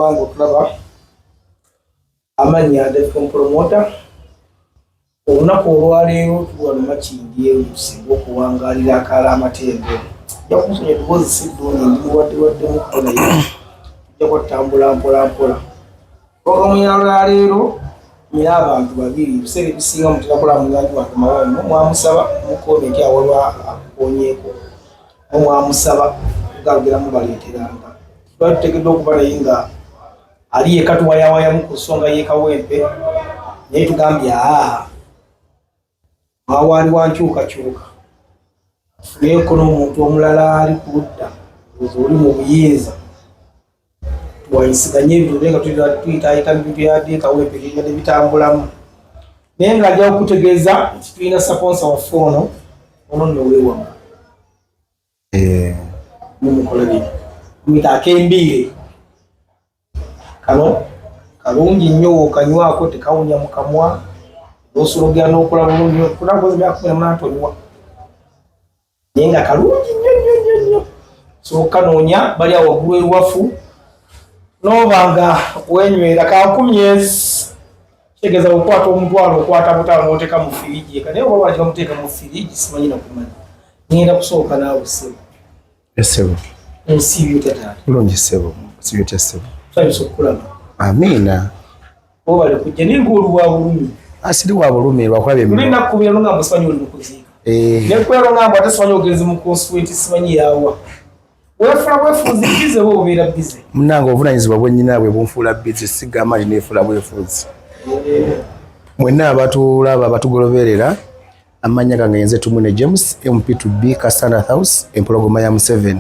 bango tulaba amanya Defcon promoter olunaku olwaleero tuwano makindi erusinga okuwangalira akala amatembe yakusonye tubozi siddoni ndiwaddewaddemu kukola tujja kwatambula mpolampola programu yalwaleero nyina abantu babiri ebiseera ebisinga mutera kola muganji wange mawano mwamusaba mukomenti awalwa akukonyeeko mwamusaba galugeramu baleeteranga twali tutegedde okuba naye nga ali yekatuwayawayamu ku nsonga y'ekawempe naye tugambye awaali wankyukakyuka funeeko n'omuntu omulala ali ku ludda oli mu buyinza tuwayisiganye ebintu nga tuyitaayita bintu yadde kawempe ebintu bitambulamu naye nga ajja okutegeeza nti tulina saponsa waffe ono noweewamu mumukola bino mwita akembiire kano kalungi nnyo okanywako tekawunya mu kamwa nosologera n'okola bulungi kunakoze byakumunamuna ntonywa naye nga kalungi nnyo sooka noonya bali awo waggulu eruwafu n'oba nga wenywera kankumyezi kitegeeza okwata omutwalo okwata mutalo n'oteeka mu firiji eka naye oba lwaki bamuteeka mu firiji simanyi nakumanya ngenda kusooka naawe ssebo Sebo. Nsibyo tata. Bulungi sebo. Sibyo tya sebo. Twaliso kulaba. Amina. Obale kujja n'engulu wa bulumi. Asili wa bulumi lwakuba bye. Tulina kubira nga muswanyi oli mukuzika. Ne kwero nga mbate swanyi ogenzi mu constituent simanyi yawa. Wefuzikize bo obera bize. Munango obunanyizibwa bwennyina bwe bunfuula bize sigama ali nefuula bwefuzi. Mwenna abatulaba abatugoloberera amanya gange yenze tumune James MP2B Kasana House empologoma ya M7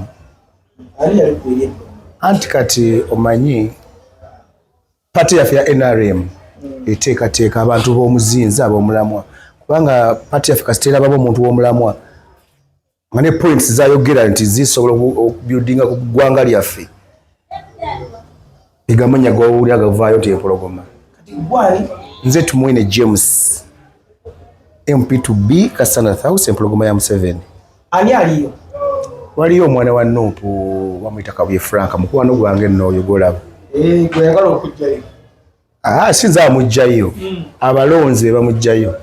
anti kati omanyi pati ya NRM eteekateeka abantu b'omuzinzi ab'omulamwa kubanga pati yaffe kasitera babo omuntu w'omulamwa nga ne points zayogera nti zisobola okubuildinga ku ggwanga lyaffe egamanya gowulira gavaayo ti empologoma nze tumwine James MP2B Kasana House empologoma ya M7 ani aliyo waliyo omwana wa Nupu wamuyita Kabuye Frank mukwano gwange nno oyo golaba gwe yagala okujjayo sinza amugjayo abalonzi be bamugjayo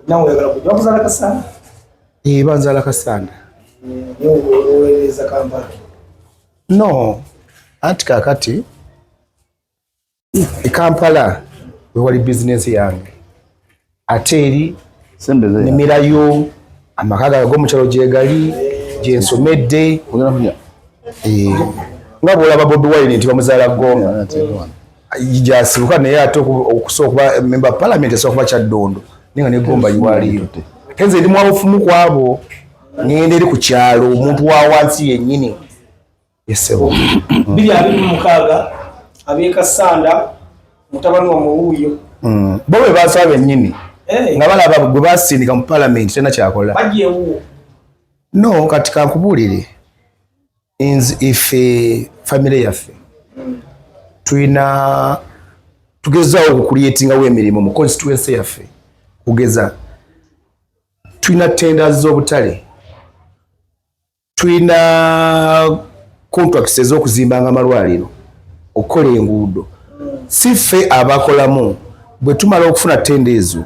nawe yagala kujja okuzala Kasana banzala Kasana oweereza Kampala no anti kakati Kampala we wali business yange ate eri nemerayo amakaga ag'omukyalo gyegali gyensomedde nga bwolaba Bobi Wine nti bamuzaala Ggonga gyasibuka naye ate okusooka okuba member of parliament esooka kuba Kyaddondo naye nga ne Gomba liwaliyo kenze ndi mwabufumu kwabo ngenda eri ku kyalo omuntu wa wansi yennyini yesebo 226 ab'e Kasanda mutabani wa Muwuyo bo be basaba bennyini nga balaba gwe basindika mu parliament tena kyakola bajewo no kati kankubulire ife family yaffe tulina tugezawo okucreatingawo emirimu mu constituency yaffe kugeza tulina tenders z'obutale tulina contracts ez'okuzimbanga amalwaliro okukola enguudo si ffe abakolamu bwe tumala okufuna tenda ezo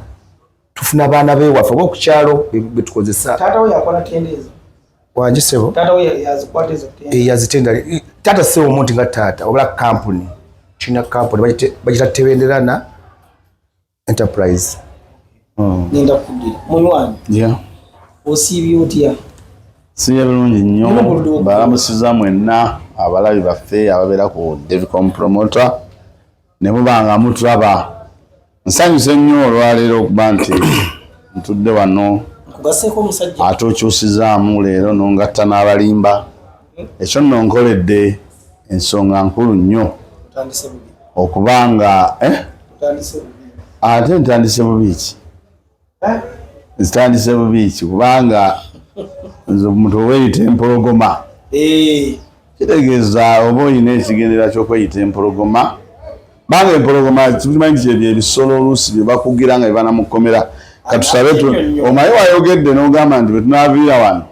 tufuna abaana beewaffe oba okukyalo betukozesa taata we yakola tenda ezo wanje sebo taata we yazikwata ezo tenda yazitenda taata sebo omuntu nga taata obula kampuni kina kampuni bagita Tebenderana Enterprise ngenda kudira munywanyi osiibye otya siya bulungi nnyo balamusiza mwenna abalabi baffe ababeera ku Defcon promoter ne mubanga mutulaba nsanyuse nnyo olwaleero okuba nti ntudde wano kugaseeko omusajja ate okyusizaamu leero nongatta n'abalimba ekyo nno nkoledde ensonga nkulu nnyo okubanga ate ntandise bubi ki zitandise bubi ki kubanga nze omuntu oweyita empologoma kitegeeza oba olina ekigendera ky'okweyita empologoma banga empologoma tumanyi nti ebyo ebisolo oluusi bye bakugira nga bibana mu kkomera katusabe omaye wayogedde n'ogamba nti bwe tunaaviira wano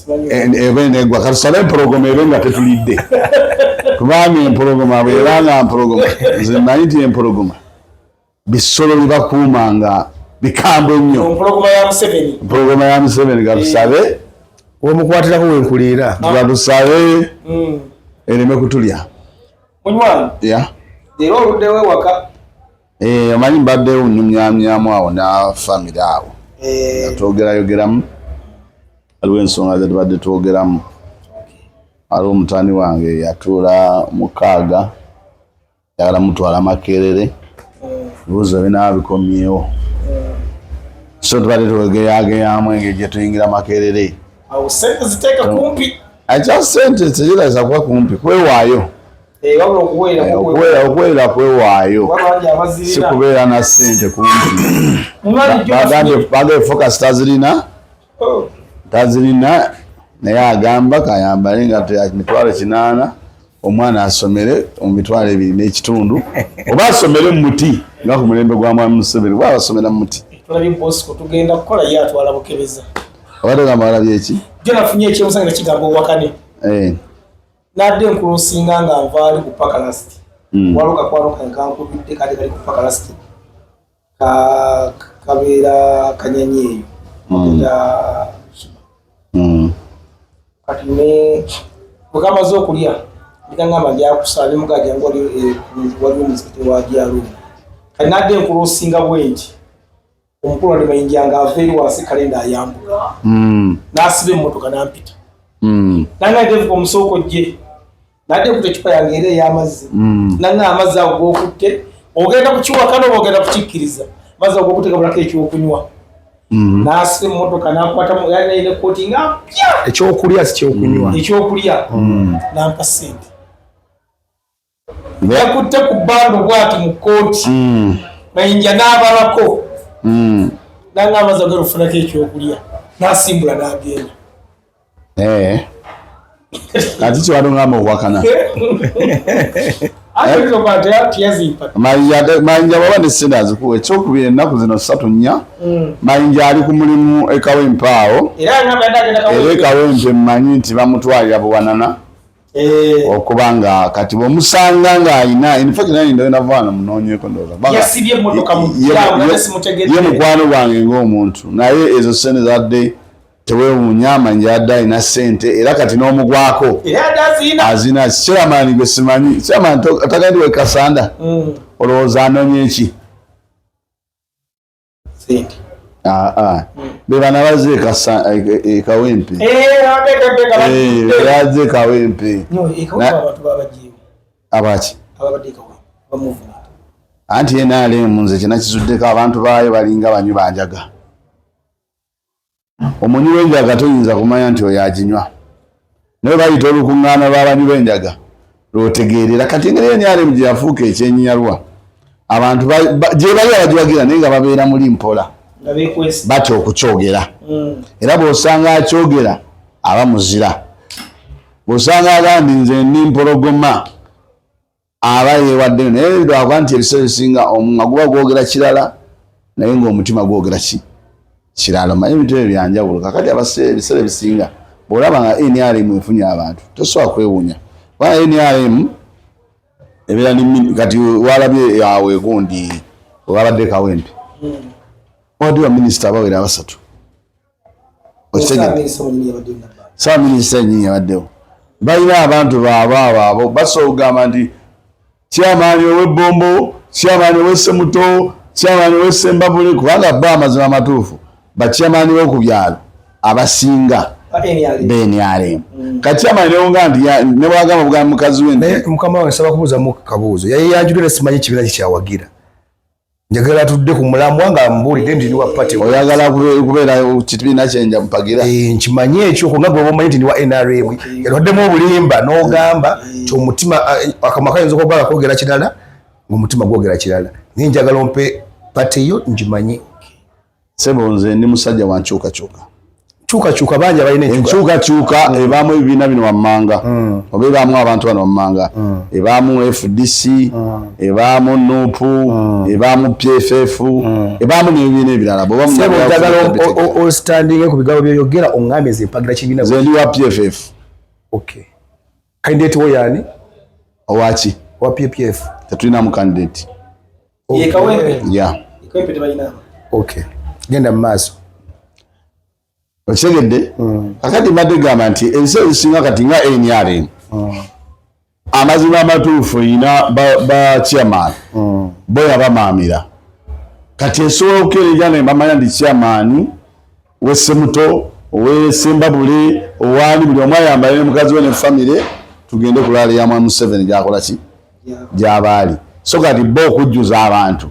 ebene gwa kasale program ebenga tetulidde kubanga program bwelanga program nze mayiti program bisolo bibakuumanga bikambo nnyo program ya Museveni galusabe omukwatirako wenkulira galusabe ereme kutulya munywana lero oluddewo ewaka amanyi mbaddewo nnyumyamyamu awo na famire awo twogeraayogeramu aliwo ensonga zetubadde twogeramu aliwo omutani wange yatuula mukaaga yagala mutwala Makerere ebibuuzo binaba bikomyewo so tubadde twegeyageyamu engeri gye tuyingira Makerere awo sente ziteeka kumpi akya sente tekirasa kuba kumpi kwewaayo okuweera kwewaayo si kubeera na sente kumpi bagambye focus tazirina naye agamba kayambale nga mitwalo 8 omwana asomere mu mitwalo 2 n'ekitundu oba asomere mu muti nga ku mulembe gwa Mwami Museveni oba basomera mu muti tugenda kukola ye atwala Bukebeza obadde gamba walabye eki jo nafunye ekyebusa nga kigambo owakane nadde nkulusinga nga nvaali ku Pakalasti waluka kwaluka nkankubidde kati kali ku Pakalasti kabeera kanyanyi eyo kati ne bwekamaze okulya ndikangamba ndyakusala ne mugaja ngo waliwo omuzikiti wa Jalo kati nadde nkulusinga bwenti omukulu wali mayinja nga aveeri wansi kalenda ayambuka n'asiba emmotoka n'ampita nanga ntevuka omusooko gye nadde kuta ecupa yange era ey'amazzi nanga amazzi ago gokutte ogenda kukiwakana oba ogenda kukikkiriza amazzi ago gokutte gabulako ekyokunywa n'asiba emmotoka n'akwatamu yalinaine kooti nga mpya ekyokulya si kyokunywa ekyokulya n'ampa ssente yakutte ku bbando bwati mu kooti mayinja n'abalako nanga amazzi ago galufunako ekyokulya n'asimbula n'agenda kati kiwado ngamba owakana mayinja baba ne sente azikuwa ekyokubiri ennaku zino 3-4 mayinja ali ku mulimu ekawempe awo era ekawempe mmanyi nti bamutwalira buwanana okubanga kati bwomusanga ng'ayina infacti naye ndagenda vaana munoonyeeko ye mukwano gwange ng'omuntu naye ezo sente zadde tewewuunya mayinja yadde alina sente era kati n'omugwako azina chairman gwe simanyi chairman atagandi we Kasanda olowooza anoonye eki be bana bazze ekawempe bazze ekawempe abaki anti ye NRM nze kinakizuddeko abantu baayo balinga banywi banjaga omunywi w'enjaga toyinza kumanya nti oyo aginywa naye bayita olukuŋŋaana lw'abanywi b'enjaga lw'otegeerera kati engeri NRM gye yafuuka ekyenyinyalwa abantu gye bali abagiwagira naye nga babeera muli mpola batya okukyogera era bw'osanga akyogera aba muzira bw'osanga agandi nze ndi mpologoma aba yeewaddeyo naye lwakuba nti ebiseera ebisinga omumwa guba gwogera kirala naye ng'omutima gwogera kirala manyi ebintu ebyo byanjawulo kakati ebiseera ebisinga bw'olaba nga NRM efunye abantu tosobola kwewuunya kubanga NRM ebeera kati walabye awe gundi wabadde kawempe wadi wa minisita abawera 3 sawa minisita enyinyi yabaddewo balina abantu baabo basobola okugamba nti kyamaani ow'ebbombo kyamaani ow'essemuto kyamaani ow'essembabule kubanga ba amazima amatuufu bakyamaani b'oku byalo abasinga BNRM kati kyamaani newonga nti ne bwagamba bugamba mukazi we naye mukama wange nsaba kubuuzamu kabuuzo yayanjulira simanyi kibiina kikyawagira njagala tudde ku mulamwa nga mbuulidde nti niwa pati oyagala kubeera kibiina kyenja mpagira nkimanyi ekyo nga gwe omanyi nti niwa NRM yatwaddemu obulimba n'ogamba nti omutima akamwa kayinza okwagala kwogera kirala ng'omutima gwogera kirala naye njagala ompe pati eyo ngimanyi sebo nze ndi musajja wankyukakyuka chuka banja balina enchuka ebamu ebibiina bino wammanga oba ebamu abantu bano wammanga ebamu FDC ebamu NUP ebamu PFF ebamu n'ebibiina ebirala all standing ku bigabo by'oyogera ongambe zempagira kibiina zendi wa PFF. Okay, candidate wo yani owachi wa PPF tetulina mu candidate Kawempe Kawempe tebalina. Okay, genda mu maaso okigedde akati mbadde gamba nti ensi ezisinga kati nga NRM amazima amatuufu ina ba chairman boya bamaamira kati esobola okukeerera nembamanya ndi chairman w'Essemuto ow'Essembabule owaani buli omu ayambale ne mukazi we ne famire tugende kulaala ya Mwami Museveni gyakola ki gy'abaali so kati bo okujjuza abantu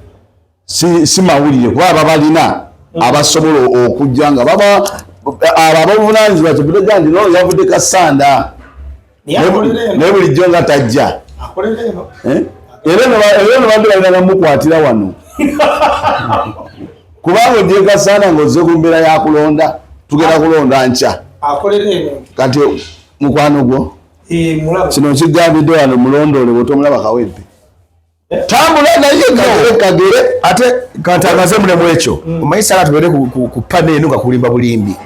si mawulire kuba babalina abasobola okujja nga baba ababuvunaanyizibwa kibudde ndi no yavudde Kasanda naye bulijjo nga tajja era no bantu balina namukwatira wano kubanga ojje Kasanda ng'ozze ku mbeera ya kulonda tugenda kulonda nkya kati mukwano gwo kino kigambidde wano mulondoole bwetomulaba Kawempe tambula naye kagere ate kantangaze mulemu ekyo omanyi sala tubere ku pane eno nga kulimba bulimbi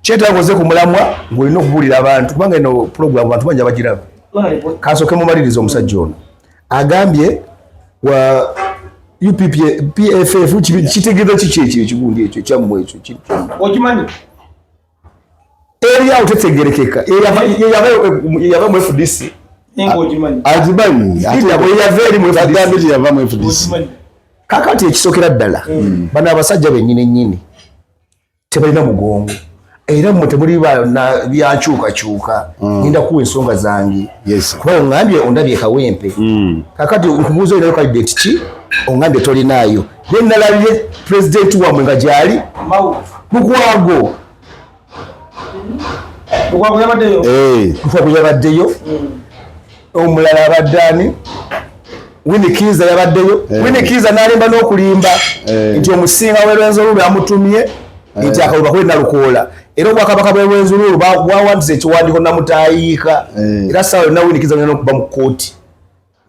kyetaagoze ku mulamwa ng'olina okubuulira abantu kubanga eno program abantu banja bagiraba kasooke mumaliriza omusajja ono agambye wa PFF kitegeeza kiki ekyo ekigundi ekyo kyammwe ekyo okimanyi eri awo tetegerekeka yava mu FDC azimanyi yava mu FDC kakati ekisookera ddala bano abasajja bennyini tebalina mugongo era mmwe temuli byankyukakyuka ngenda kuwa ensonga zange kuba oŋŋambye ondabye Kawempe kakati nkubuuza olinayo kandidate ki oŋŋambye tolinaayo ye nalabye pulezidenti wammwe nga gyali Lukwago yabaddeyo omulala abaddaani Winikiza yabaddeyo Winikiza n'alimba n'okulimba nti omusinga w'Erwenzururu amutumye nti akaluba kwe Nalukoola era obwakabaka bw'Erwenzururu bwawandiza ekiwandiiko namutayiika era saawa yonna Winikiza alina n'okuba mu kkooti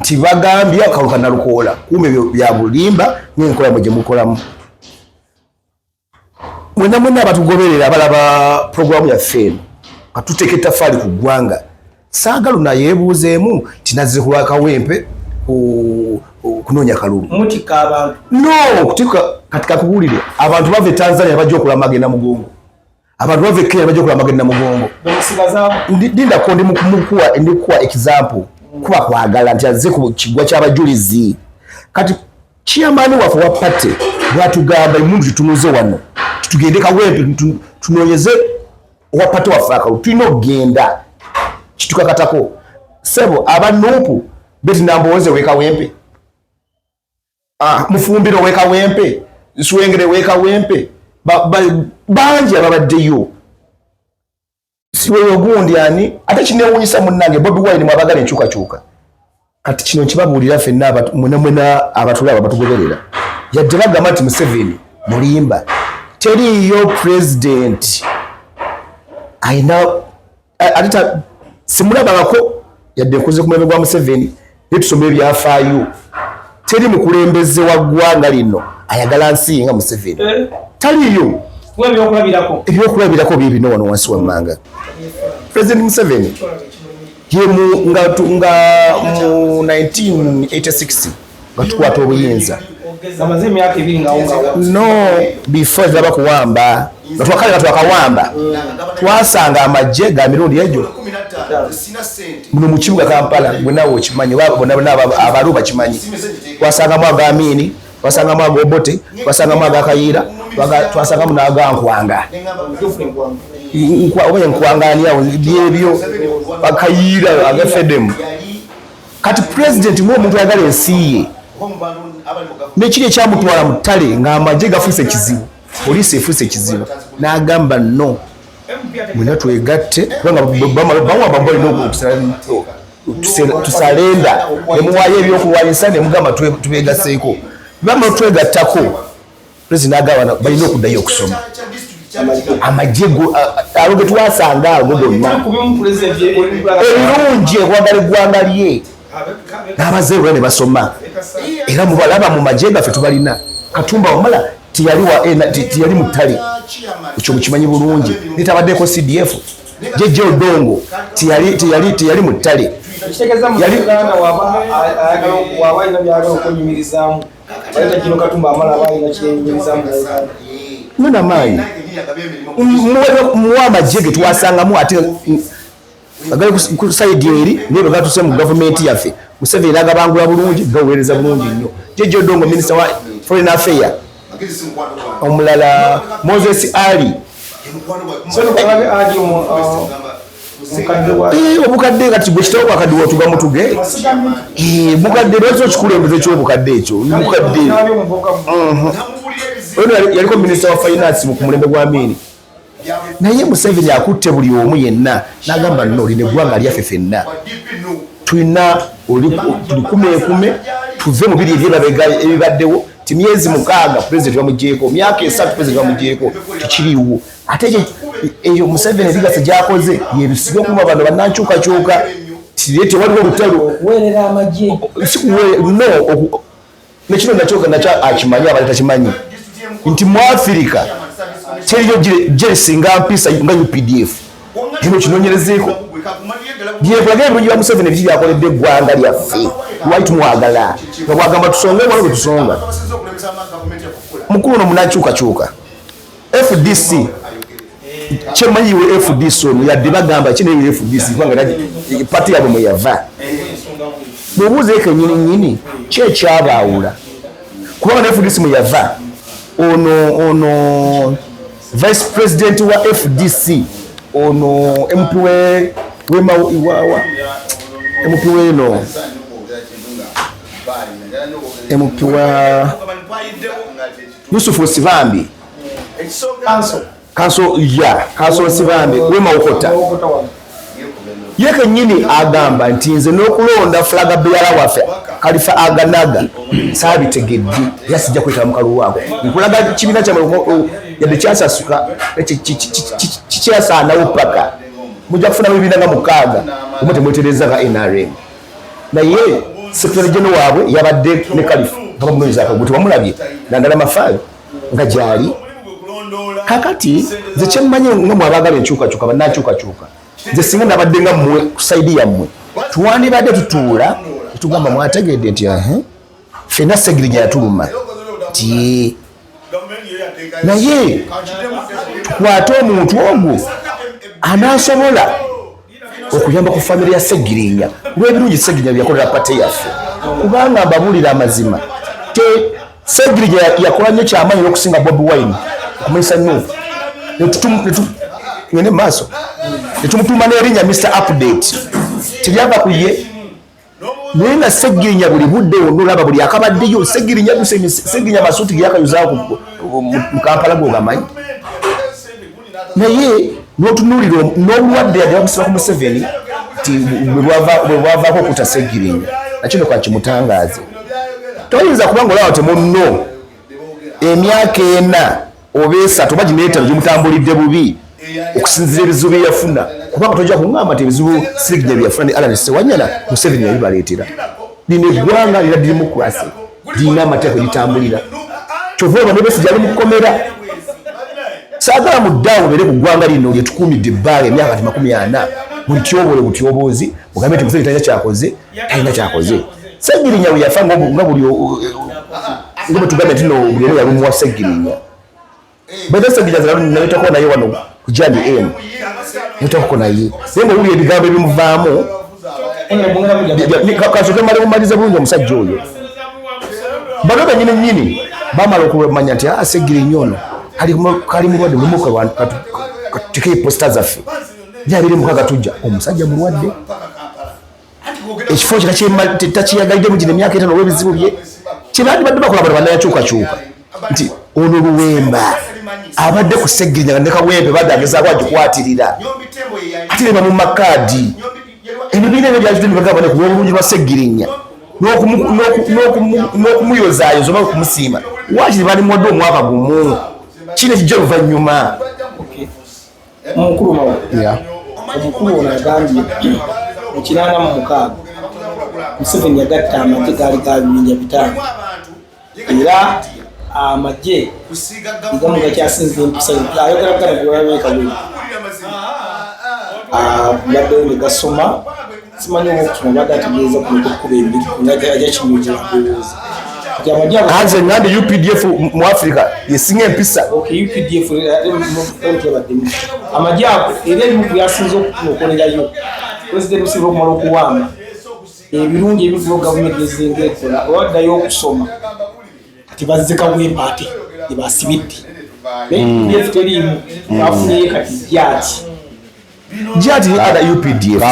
nti bagambye akaluba Nalukoola kumbe bya bulimba n'enkola mwe gye mukolamu. Mwenna abatugoberera abalaba programu yaffe eno atuteeka ettaffaali ku ggwanga saagala nayeebuuzeemu tinazze ku lwa Kawempe kunoonya kalulu mutika abantu no kutika katika kubuulire abantu bava Tanzania bajja okulama agenda mugongo abantu bava Kenya bajja okulama agenda mugongo ndindako ndikuwa example kuba kwagala nti azze ku kigwa ky'abajulizi kati chairman waffe wa party bwatugamba emundu tutunuze wano tugende Kawempe tunoonyeze owa party waffe akalulu tulina okugenda kitukakatako sebo aba NUP beti namboze we Kawempe mufumbiro we Kawempe Suwengere we Kawempe banji ababaddeyo siwe ogundi ani ate kinewunyisa munnange Bobi Wine mwabagala enkyukakyuka kati kino kibabuulira ffenna mwena abatulaba batugoberera yadde bagamba nti Museveni mulimba teriyo president aina alita simulabako yadde nkuze ku mulembe gwa Museveni netusoma ebyafaayo teri mukulembeze wa ggwanga lino ayagala nsi nga Museveni taliyo ebyokulabirako bibino wano wansi wammanga President Museveni ye nga mu 1986 nga tukwata obuyinza no before zaba kuwamba twakale twakawamba twasanga amajje ga mirundi ejo muno mu kibuga Kampala mwenawo okimanyi bonna abaluba kimanyi twasanga mwaga Amini twasanga mwaga Obote twasanga mwaga Kayira twasanga munaga Nkwanga nkwangania byebyo Kayira agafedemu kati president mwe omuntu ayagala ensi ye nekiri ekyamutwala mu ttale ng'amagye gafuuse ekizibu poliisi efuuse ekizibu n'agamba no mwena twegatte kubanga bawamba balina tusalenda nemuwaayo ebyokulwanyisa nemugamba tubegaseeko bamala twegattako pulezidenti n'agamba balina okuddayo okusoma amagye aloge twasanga ago gonna ebirungi okwagala eggwanga lye n'abazeeru ne basoma era mubalaba mu magye gaffe tubalina. Katumba Wamala tiyali mu ttale ekyo mukimanyi bulungi, netabaddeko CDF. Jeje Odongo tiyali mu ttale. Kitegeeza mu Uganda waba alina byagala okunyumirizamu. Kino Katumba Wamala aba alina kyenyumirizamu. Nuna maanyi muwa amagye ge twasangamu ate agali ku side eri nibo gatuse mu government yaffe. Museveni agabangula bulungi, gaweereza bulungi nnyo. Jeje Odongo Minister wa Foreign Affairs. Omulala Moses Ali. Obukadde kati gwe kitabo akadiwa tugamutuge. Bukadde lwaki kikulembeze eky'obukadde ekyo? Bukadde. Ono yaliko Minister wa Finance mu mulembe gwa Amin. Naye Museveni akutte buli omu yenna n'agamba nno olina eggwanga lyaffe ffenna. Tulina tulikumeekume tuve mu biri ebibaddewo. Myezi 6 president bamugyeko, myaka 3 president bamugyeko, tukiriwo. Ate eyo Museveni ligasa gyakoze yebisigo kuma bano bannankyukakyuka tirete waliwo olutalo werera amagye no nekino nakyoka nakya akimanya abaleta kimanyi nti mu Africa teriyo gye singa mpisa nga UPDF kino kinonyerezeeko byebulage ebirungi bya Museveni ebiki byakoledde eggwanga lyaffe lwaki tumwagala nga bwagamba tusonge waliwo bwe tusonga mukulu ono munakyukakyuka FDC kyemayiwe FDC ono yadde bagamba kineyiwe FDC kubanga pati yabwe mwe yava bw'obuuza ekennyini kyekyabaawula kubanga FDC mwe yava ono vice president wa FDC ono MP wemawa MP weno MP wa Yusuf Sivambi Kanso Sivambi wema okota yeke nyini agamba nti nze n'okulonda flaga byala waffe Khalifa Aganaga sabitegedde yasijja kwetaba mukalu wako nkulaga kibiina kyamwe yadde kyasasuka kikyasaanawo paka mujja kufuna ebibiina nga 6 omwe temwetereza nga NRM naye secretary general waabwe yabadde ne Khalifa nga bamunonyeza akaguti wamulabye nandala mafaayo nga gyali kakati nze kyemmanyi nga mwabagala enkyukakyuka bannakyukakyuka nze singa nabadde nga mmwe ku saidi yammwe tuwandibadde tutuula netugamba mwategedde nti ffenna Segirinya yatuluma nti naye tukwate omuntu ogwo anaasobola okuyamba ku famire ya Segirinya lw'ebirungi Segirinya byakolera pate yaffe kubanga mbabuulira amazima te Segirinya yakola nnyo kyamaanyi n'okusinga Bobi Wine okumanyisa Nuupu ngende maaso netumutuuma n'erinnya Mr. Update teryava ku ye naye nga Segirinya buli budde wonna buli akabaddeyo Segirinya masuuti ge yakayuzaawo mu Kampala g'ogamanyi naye n'otunuulira n'obulwadde yadde bamusiba ku Museveni nti bwe bwavaako okuta Segirinya nakino kakimutangaaze toyinza kuba ng'olaba temunno emyaka 4 oba 3 oba gino 5 gimutambulidde bubi okusinzira ebizibu bye yafuna kubanga tojja kuŋŋamba nti ebizibu Segirinya bye yafuna ne Allan Sewanyana Museveni yabibaleetera lino eggwanga lira demokurasi lirina amateeka litambulira kyova oba ne Besigye ali mu kkomera saagala muddawo mubeere ku ggwanga lino lye tukuumidde ebbanga emyaka 40 buli tyobole butyoboozi mugambe nti Museveni talina kyakoze talina kyakoze Segirinya bwe yafa nga buli nga bwe tugambe nti no buli omu yalumuwa Segirinya bwete Segirinya naleetako naye wano ku Jandi M naleetako naye naye ng'owulira ebigambo ebimuvaamu kasooke mmale mumaliza bulungi omusajja oyo bano bennyini bamala okumanya nti Segirinya ono kali mulwadde mulimu katutikeyo posita zaffe 26 tujja omusajja mulwadde ekifo takiyagalidde mu gino emyaka 5 olw'ebizibu bye kyebandibadde bakola bano bannayakyukakyuka nti ono Luwemba abadde ku Segirinya ne Kawempe badde agezaako agikwatirira ate ne bamu makaadi ebibiina ebyo byazidde nibagamba ne ku lw'obulungi bwa Segirinya n'okumuyozaayoza oba okumusiima waakiri balimuwadde omwaka gumu kino kijja luvannyuma omukulu mawa Yeah. omukulu ono agambye mu 86 Museveni yagatta amagye gaali ga bibinja 5 era amagye igamu gakyasinza empisa ayogera gana bwebabeka bwe baddeyo ne gasoma simanyi okusoma badde ategeeza ku kuba embiri ajja kimugira ndowooza kati amagye Hanze ngandi UPDF mu Africa yesinga empisa. okay UPDF baddemu amagye ago era ebimu byasinza okukolerayo President Museveni okumala okuwamba ebirungi ebivuga gavumenti eziringa ekola owaddayo okusoma kati bazzeka bwempate ebasibidde UPDF teriimu bafunyeyo kati Jati ada UPDF.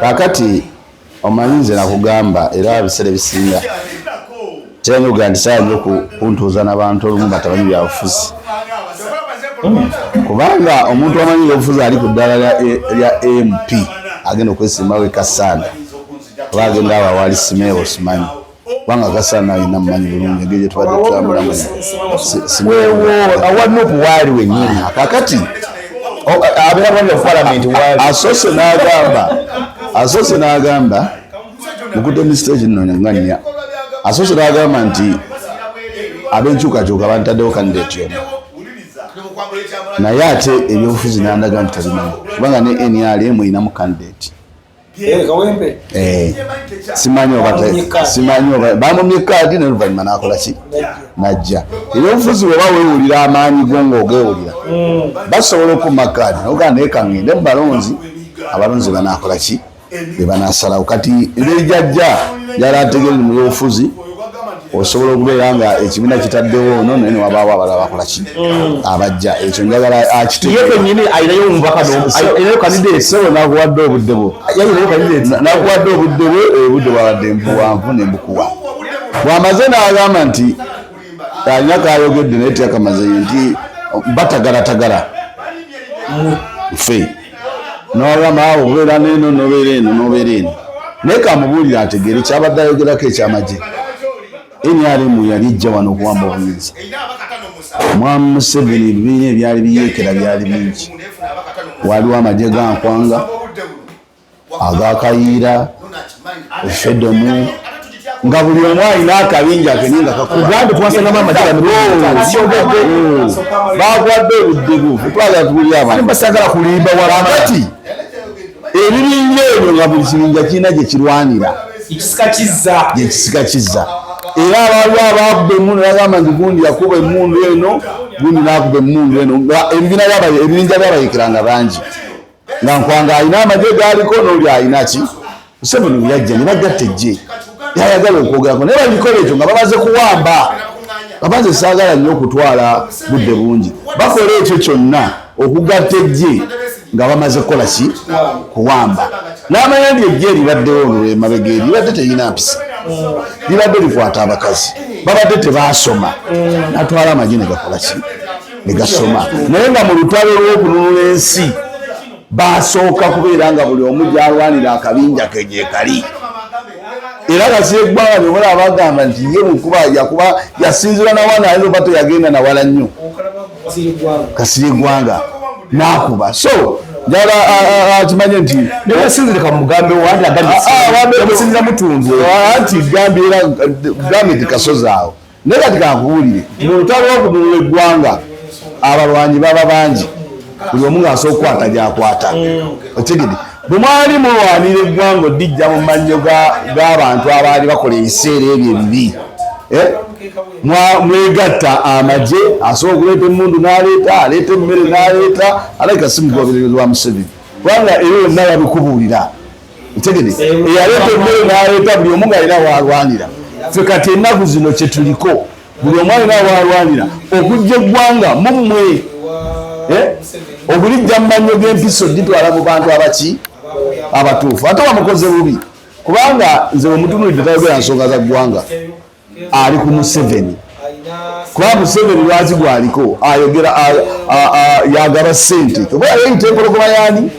Kakati omanyize nakugamba era bisere bisinga kyenyo gandi sayo kuntuza n'abantu olumu batabanyi bya ofuzi kubanga omuntu amanyi ofuzi ali ku ddala lya MP agenda okwesimba we Kasana bagenda awo wali Simeo simanyi kubanga Kasana alina mumanyi bulungi egeje tubadde tutambula wewo awanopu wali wenyini kakati abera bwa parliament wali asose n'agamba mukutomi stage nno nganya asose n'agamba nti abenkyukakyuka bantaddewo candidate yonna naye ate ebyobufuzi n'andaga nti tabimanyi kubanga ne NRM erinamu candidate simanyi oba bamumye kaadi n'oluvannyuma n'akola ki najja ebyobufuzi bwe baweewulira amaanyi go ng'ogeewulira basobola okuma kaadi nogaa naye kaŋŋende mu abalonzi banaakola ki be banaasalawo kati engeri jajja yali ategeere mu byobufuzi osobola okubeera nga ekibiina kitaddewo ono naye newabaawo abalala bakola ki abajja ekyo njagala akitegeereyo nakuwadde obudde bwo obudde bwabadde mpuwanvu nembukuwa bwamaze n'agamba nti alina kayogedde naye tyakamaze nti batagalatagala ffe n'agamba awo obeera neno nobeera eno naye kamubuulira ategeere kyabadde ayogerako ekyamagye NRM yali ejja wano okuwamba obuyinza Mwami Museveni ebibiina ebyali biyeekera byali bingi waliwo amagye ga Nkwanga agakayiira efedomu nga buli omu alina akabinja akeni nga bakwadde obuddebu twagala tubuli basagala kulimba wakati ebibinja ebyo nga buli kibinja kirina gye kirwanira gyekisika kizza era abaali abakuba emundu nagamba nti gundi yakuba emundu eno gundi nakuba emundu eno ebibinja byabayikiranga bangi nga Nkwanga alina amagye galiko n'oli alina ki Museveni yajja ne bagatta ejje yayagala okwogerako naye babikola ekyo nga bamaze kuwamba babanze saagala nnyo okutwala budde bungi bakola ekyo kyonna okugatta ejje nga bamaze kukola ki kuwamba n'amanya nti ejje eribaddewo olw'emabega eribadde terina mpisa libadde likwata abakazi babadde tebaasoma natwala amagye negakola ki negasoma naye nga mu lutalo lw'okununula ensi basooka kubeera nga buli omu gyalwanira akabinja ke gyekali era Kasirye-Gwanga byobola abagamba nti ye mukuba yakuba yasinzira nawana ayo bato yagenda nawala nnyo Kasirye-Gwanga nakuba so njala kimanye nti nebasinzirika mu mugambe wandi agamusinzira mutundu anti gambira gambe nti kasozi awo naye kati kankubuulire mu lutalo lw'okununula eggwanga abalwanyi baba bangi buli omu ng'asobola okukwata gyakwata otegedde bwe mwali mulwanira eggwanga oddijja mu mannyo g'abantu abaali bakola ebiseera ebyo ebibi mwegatta amagye asobola okuleeta emundu n'aleeta aleeta emmere n'aleeta alabika si mugobererezi wa Museveni kubanga ebyo byonna babikubuulira otegedde eyaleeta emmere n'aleeta buli omu ng'alina waalwanira ffe kati ennaku zino kye tuliko buli omu alina waalwanira okujja eggwanga mummwe okulijja mu mannyo g'empiso ditwala mu bantu abaki abatuufu ate bamukoze bubi kubanga nze wemutunulidde tayogera nsonga za ggwanga ali ku Museveni kuba Museveni lwaki gwaliko ayogera yagaba ssente oba yayita empologoma yani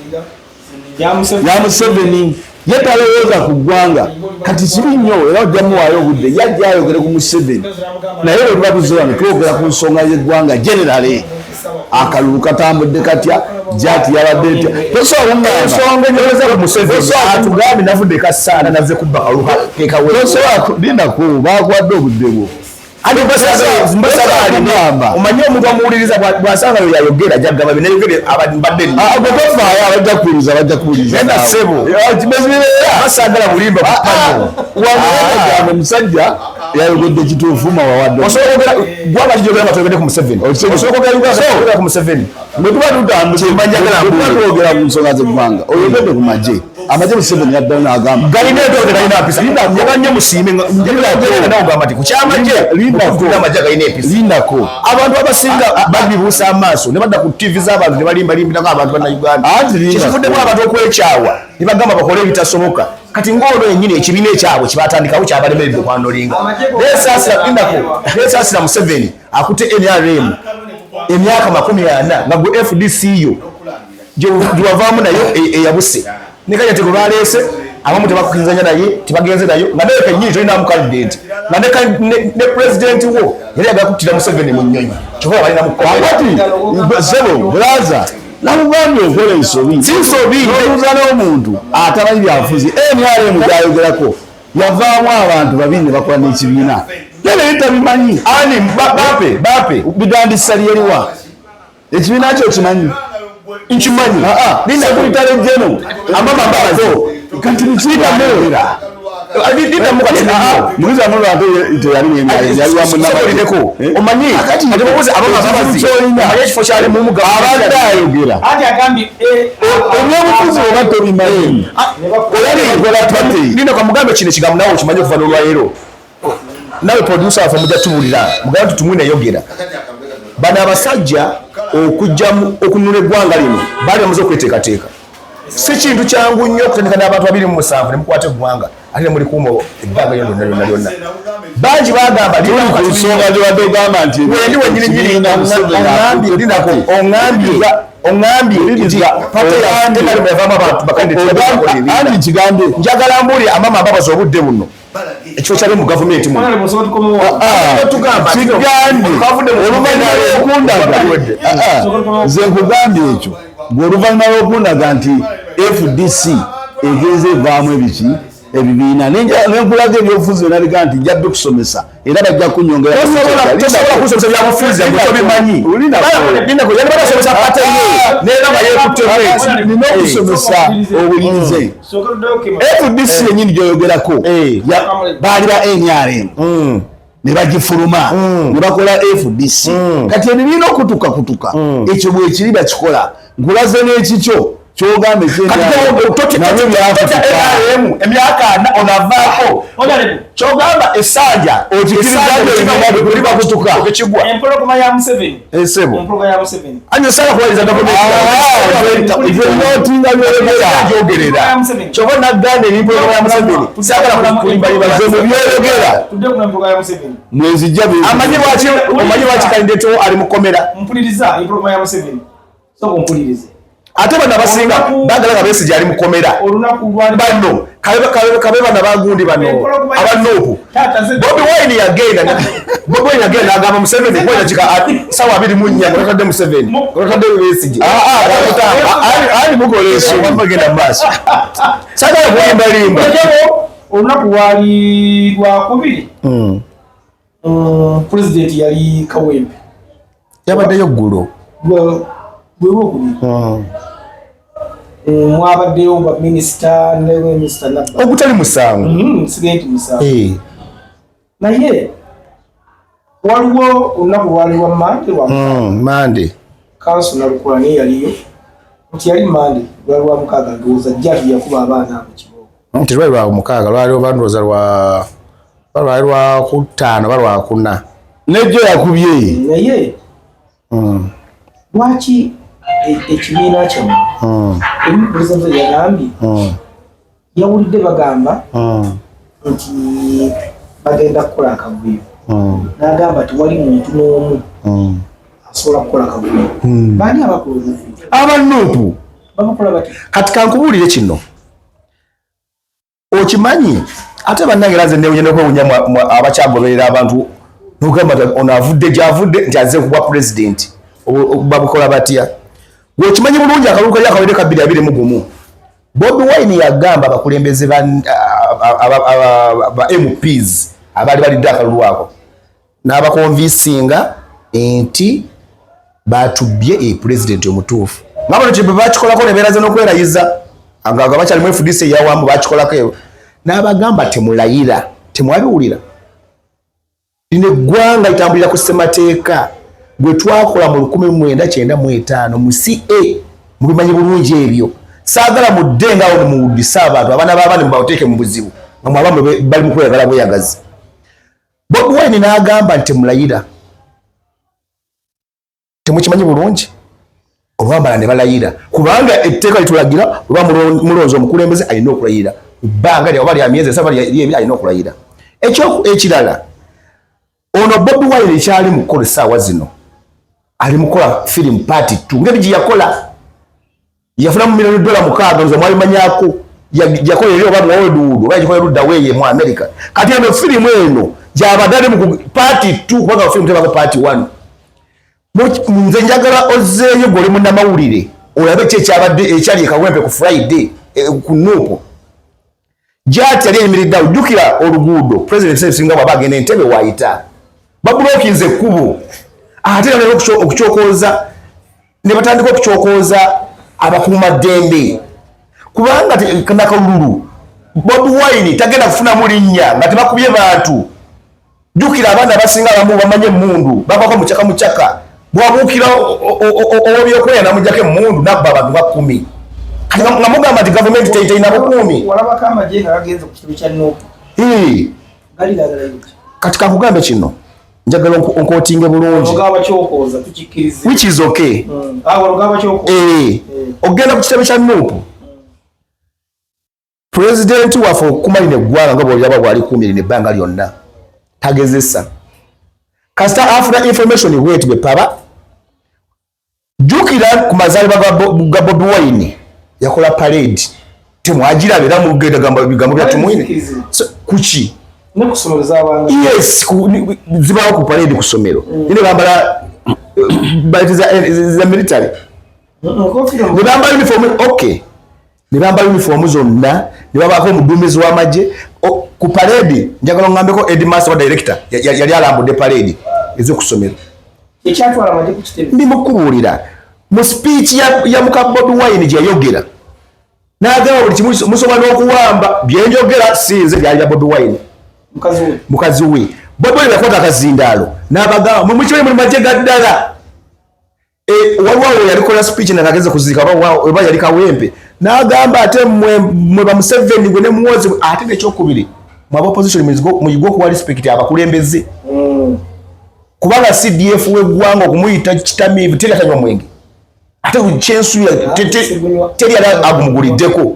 ya Museveni ye talowooza ku ggwanga kati kibi nnyo era ojja muwaayo obudde yajja ayogere ku Museveni naye bwe tuba tuzze wano twogera ku nsonga y'eggwanga generale akalulu katambudde katya jati yabadde etya ensonga enyoza ku Museveni atugambe navudde kasaana naze kubba kaluha lindako bakwadde obudde bwo omanyi omuntu amuwuliriza bwasanga yo yayogera jagaba binayogere abadde bajja kuwuliriza nenda ssebo basagala bulimba wamugamba omusajja yayogedde kituufu mawawadde osobola gwabakijogera nga toyogedde ku Museveni osobola ku Museveni bwe tuba tutambulira ku nsonga z'eggwanga oyogedde ku magye amagye Museveni yaddayo n'agamba galina endogera galina mpisa yabanye musiime nawogamba nti ku kyamagye amagye galina empisa lindako abantu abasinga babibuusa amaaso ne badda ku TV z'abantu ne balimbalimbirako abantu bannayuganda kikivuddemu abantu okwekyawa ne bagamba bakole ebitasoboka kati ng'olwo yennyini ekibiina ekyabwe kibatandikawo kyabalemeredde okwanolinga neesaasira Museveni akutte NRM emyaka 40 nga gwe FDC yo gyewavaamu nayo eyabuse nekanya te lwaleese abamu tebakkiririzanya naye tebagenze nayo nga naye kennyini tolinamu kandidenti nga ne pulezidenti wo yali yagala kuttira Museveni mu nnyonyi kyova balina mukati sebo bulaza namugambye okola ensobi sinsobiuza n'omuntu atamanyi byafuzi NRM gyayogerako yavaamu abantu babiri ne bakola n'ekibiina yale tabimanyi ani bape bidandisa lyeriwa ekibiina kyo kimanyi nkimanyi linda kulitale jeno amama mbabazo kati nikiyita mera muliza mulo ate teyali yaliwa munabaleko omanyi ate mubuze abama babazi omanyi ekifo kyali mu muga abadde ayogera ate agambye omwebufuzi oba tobimanyi oyali ngola twate linda kamugambe kino ekigambo nawe okimanyi okuva n'olwaleero nawe producer afa mujja tubulira mugambe tutumwine yogera bano abasajja okujjamu okununula eggwanga lino baali bamaze okweteekateeka si kintu kyangu nnyo okutandika n'abantu 27 ne mukwata eggwanga ate ne mulikuuma ebbanga lyonna lyonna bangi bagamba ku nsonga gyebadde ogamba nti wendi wenyininyini oŋŋambye patayaavaamu abantu bakandi kigambe njagala mbuli amama ababaza obudde buno ekifo kyali mu gavumenti nze nkugambye ekyo ng'oluvannyuma lw'okundaga nti FDC egenze evaamu ebiki ebibiina nenkulaga ebyobufuzi naliga nti njadde okusomesa era bajja kunyongera kusomesa byabufuzi bimanyi nina okusomesa owulirize FDC yenyini gyoyogerako baali ba NRM ne bagifuluma ne bakola FDC kati ebibiina okutukakutuka ekyo bwekiri bakikola nkulaze n'ekikyo kyogambe emyaka 4 onavaako kyogamba essanja okikirizaakutuka empologoma ya Museveni anyo sala kuwaliza gavumenti gavumentiinga kyova naganda empologoma ya Museveni sagala kulimbalibaze mu byeyogera mwezijja omanyi lwaki kandideto ali mukomera mpuliriza empologoma ya Museveni soko mpulirize ate bano abasinga bagala nga Besigye ali mukomera bano kabe bana bagundi bano abanoopu Bobi Wine yagenda n'agamba Museveni kwena sawa 24 olutadde Museveni olutadde Besigye ali mukola ensonga bagenda mu maaso sagala kulimbalimba olunaku lwali lwakubiri pulezidenti yali Kawempe yabaddeyo ggulo bwebokubiri mwabaddeyo baminisita neminisita nabba ogutali musango sigenti musango naye waliwo olunaku lwali lwa mande kansula Lukwani yaliyo nti yali mande lwali lwa mukaaga ndowooza jjatu yakuba abaana mu kibooko nti lwali lwa mukaaga lwali bandowooza lwali lwa kutaano ba lwa kuna nejjo yakubye naye lwaki ekibiina kyamu eri pulezidenti yagambye yawulidde bagamba nti bagenda kukola akavuyo n'agamba tewali muntu n'omu asobola kukola akavuyo baani abakola obuvuyo abanuupu babakola bati kati kankubuulire kino okimanyi ate bannange nze newunya n'okwewunya abakyagoberera abantu nogamba ono avudde gyavudde nti azze kubwa pulezidenti babukola batya gwe kimanyi bulungi akalulu kali akawedde ka 2021 Bobi Wine yagamba abakulembeze ba MPs abali balidde akalulu ako n'abakonvinsinga enti batubye president omutuufu ngabo nti bakikolako nebeeraze n'okwerayiza agaga bakyalimu FDC yawamu bakikolako n'abagamba temulayira temwabiwulira lino eggwanga litambulira ku ssemateeka gwe twakola mu 1995 mu CA mubimanyi bulungi ebyo saagala mudde ngaawo muwuddisa abantu abaana b'abaana mubateeke mu buzibu nga mwabamu bali mu kweyagala bweyagazi Bobi Wine n'agamba nti mulayira temukimanyi bulungi olwambala ne balayira kubanga etteeka litulagira oba mulonzi omukulembeze alina okulayira bbanga lya oba lya myezi esaba lyebiri alina okulayira ekirala ono Bobi Wine kyali mukola essaawa zino ali mukola film part 2 ng'ebigi yakola yafuna mu $1 million 6 nze mwalimanyako yakola eri oba muwoduudu oba yagikola ludda weeye mu America kati eno firimu eno gyabadde mu part 2 kubanga firimu tebako part 1 nze njagala ozzeeyo goli munnamawulire olabe ki ekyabadde ekyali ekawempe ku Friday ku Nuupo gyati yali eyimiridde awo jjukira oluguudo President Ssensinga bw'aba agenda Entebbe waayita babulokinze ekkubo ate nalero okukyokooza ne batandika okukyokooza abakuumaddembe kubanga nakalulu Bobi Wine tagenda kufunamu linnya nga tebakubye bantu jjukira abaana abasinga abamu bamanye emmundu bavako mucaka bwabuukira obyokulya namujjako emmundu nabba abantu 10 nga mugamba nti gavumenti teyina bukuumi kati kankugambe kino njagala onkotinge bulungi which is okay ogenda ku kitebe kya Nuupu pulezidenti waffe okumalira eggwanga nga bw'olyaba bw'ali kuumira ebbanga lyonna tagezesa kasita afuna information bwetube paba jjukira ku mazaalibwa ga Bobi Wine yakola parade temwagiraba era mugenda gamba bigambo byatumwine kuki yes zibawo ku parade ku ssomero ne bambala za military ne bambala uniform okay ne bambala uniform zonna ne babaako omuduumizi w'amagye ku parade njagala ngambeko headmaster wa director yali alambudde parade ezo ku ssomero ekyatwala amagye ku kitebe ndi mukubuulira mu speech ya muka Bobi Wine gye yayogera n'agamba buli kimu musobola n'okuwamba byenjogera sinze byali bya Bobi Wine mukazi we Bobi Wine yakwata akazindaalo n'abagamba mukimanyi muli magye ga ddala waliwo yalikola speech nakageze kuziika oba yali kawempe n'agamba ate mwe ba Museveni gwe ne Muhoozi ate n'ekyokubiri mwaba opposition muyigwe okuwa respect abakulembeze kubanga CDF w'eggwanga okumuyita kitamiivu teri atanywa mwenge ate kyensuya teri agumuguliddeko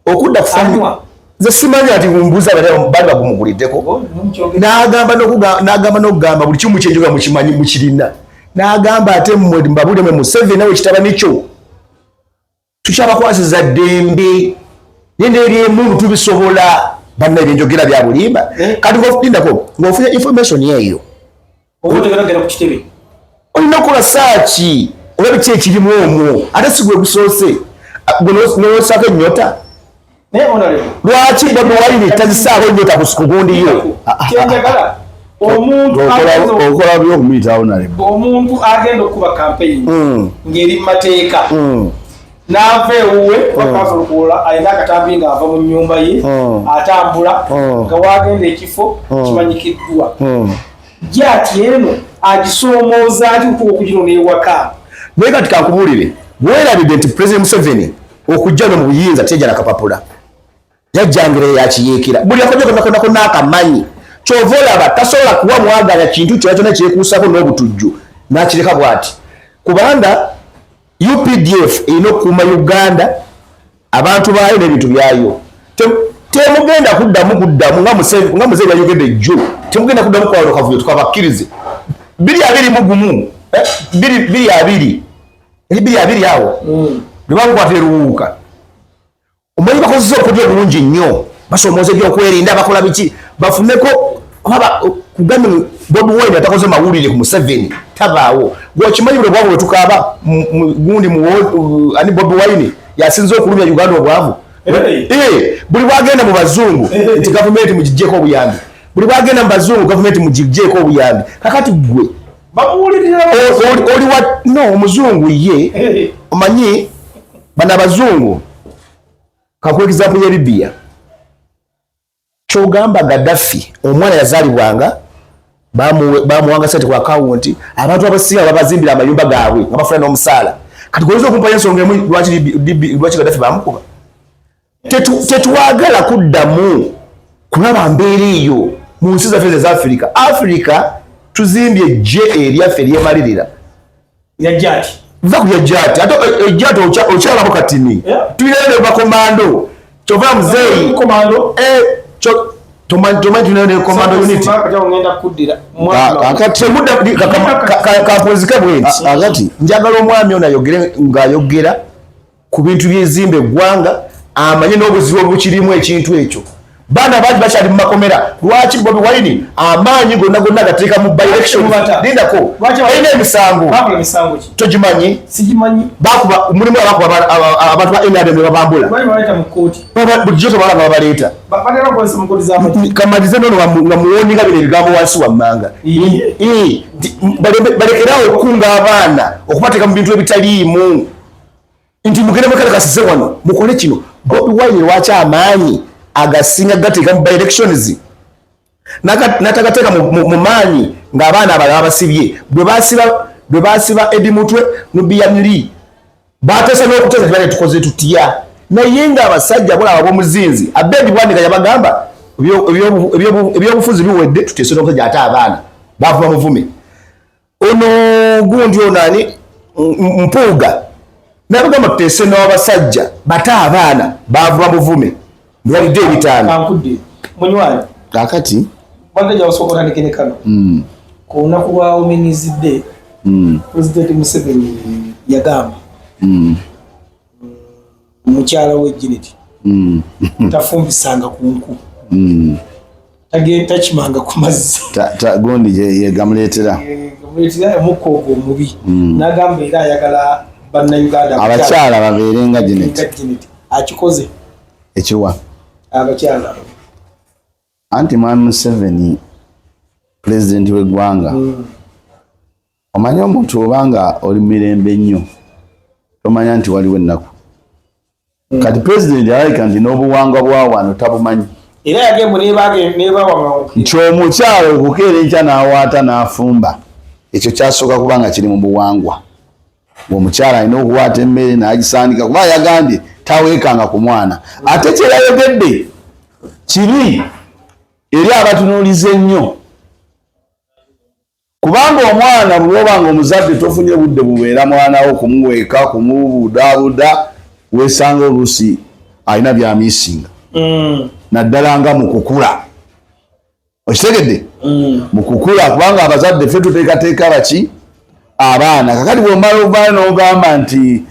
okudda kufanywa ze simanyi ati mbuuza bali bagumuguliddeko n'agamba n'okugamba buli kimu kyenjoga mukimanyi mukirina n'agamba ate mmwe mbabulire mwe Museveni nawe kitabani kyo tukyabakwasiza ddembe nende eri emundu tubisobola banna ebyenjogera bya bulimba kati ng'ofundako ng'ofunye information yeeyo olina okukola saaki olaba ki ekirimu omwo ate si gwe gusoose nolosaako ennyota lwaki Bobi Wine tazisaako ennyota kugundiyo okola byokumuyitawo nale omuntu agenda okuba campaign ng'eri mu mateeka n'ava ewuwe wakasolukula alina akatambi ng'ava mu nnyumba ye atambula nga wagenda ekifo kimanyikiddwa gyati eno agisoomooza ati okuba okugino n'ewaka naye kati kankubuulire bwerabidde nti President Museveni okujja no mu buyinza tejja nakapapula yajjangire yakiyeekera buli akojokonako n'akamanyi kyova olaba tasobola kuwa mwaganya kintu kyona kyona kyekuusako n'obutujju n'akireka bw'ati kubanga UPDF erina okukuuma Uganda abantu baayo n'ebintu byayo temugenda kuddamu nga Museveni yayogedde jjo temugenda kuddamu kwawula kavuyo tukabakkirize 2-2 2-2 awo lwebankwata eruwuuka omanyi bakozesa okulya obulungi nnyo basoomooza ebyokwerinda bakola biki bafuneko kugambe Bobi Wine atakoze mawulire ku Museveni tabaawo gwokimanyi bwe bwabo tukaba gundi ani Bobi Wine yasinze okulumya Uganda obwavu buli bwagenda mu bazungu nti government mujijjeko obuyambi buli bwagenda mu bazungu government mujijjeko obuyambi kakati gwe oli wa no omuzungu ye omanyi bana bazungu kakuwa example ya Libya kyogamba Gaddafi omwana yazalibwanga bamuwanga sente ku account abantu abasinga babazimbira amayumba gaabwe nga bafuna n'omusaala kati gwoza okumpa ensonga emu lwaki Gaddafi bamukuba tetuwagala kuddamu kulaba mbeera eyo mu nsi zaffe za Africa tuzimbye ejje eryaffe eryemalirira yajjati va ku yajjati ate ejjati okyalabo katini tulina ne bakomando kyova muzeeyi komando tomanyi tulina ne komando unit kampozike bwenti akati njagala omwami ono ayogere ng'ayogera ku bintu byezimba eggwanga amanye n'obuzibu obukirimu ekintu ekyo baana bangi bakyali mu makomera lwaki Bobi Wine amaanyi gonna gateeka mu by-election lindako alina emisango togimanyi bakuba mulimu abakuba abantu ba NRM babambula bulijjo tobalaba babaleeta kamalize nono nga muwonyi nga bino ebigambo wansi wammanga balekerawo okukunga abaana okubateeka mu bintu ebitaliimu nti mugende mukalekasize wano mukole kino Bobi Wine lwaki amaanyi agasinga gateeka mu by-elections natagateeka mu maanyi ng'abaana abalala basibye bwe basiba Eddie Mutwe Nubiyaniri bateesa n'okuteesa tibale tukoze tutya naye ng'abasajja bulaba b'omuzinzi Abedi Bwanika yabagamba ebyobufuzi biwedde tuteese n'okusajja ate abaana bavuba muvume ono gundi onani Mpuuga nabagamba tuteese n'abasajja bate abaana bavuba muvume Mwalide ebitaano. Kankudde. Munywanyi. Kakati. Banda ja osokora nikene kano. Ko unakuwa umenizide. President Museveni yagamba. Mukyala we Janet. Tafumbisanga kunku. Tagenda chimanga ku mazzi. Gondi ye gamuletera. Gamuletera mukogo mubi. Nagamba era yagala banna Uganda. Abakyala baberenga Janet. Akikoze. Ekiwa. Abakyala anti mwami Museveni president w'eggwanga omanyi omuntu obanga oli mirembe nnyo tomanya nti waliwo ennaku kati president alayika nti n'obuwangwa bwa wano tabumanyi era yagembo nebawa nti omukyalo okukeera enkya n'awaata n'afumba ekyo kyasooka kubanga kiri mu buwangwa ng'omukyala alina okuwaata emmere n'agisaanika kuba yagambye taweekanga ku mwana ate kyerayogedde kibi eri abatunuuliza ennyo kubanga omwana bw'obanga omuzadde tofunye budde bubeera mwanawo kumuweeka kumubuudaabuuda weesanga oluusi alina byamiisinga naddala nga mu kukula okitegedde mu kukula kubanga abazadde ffe tuteekateeka baki abaana kakati bw'omala ovayo n'ogamba nti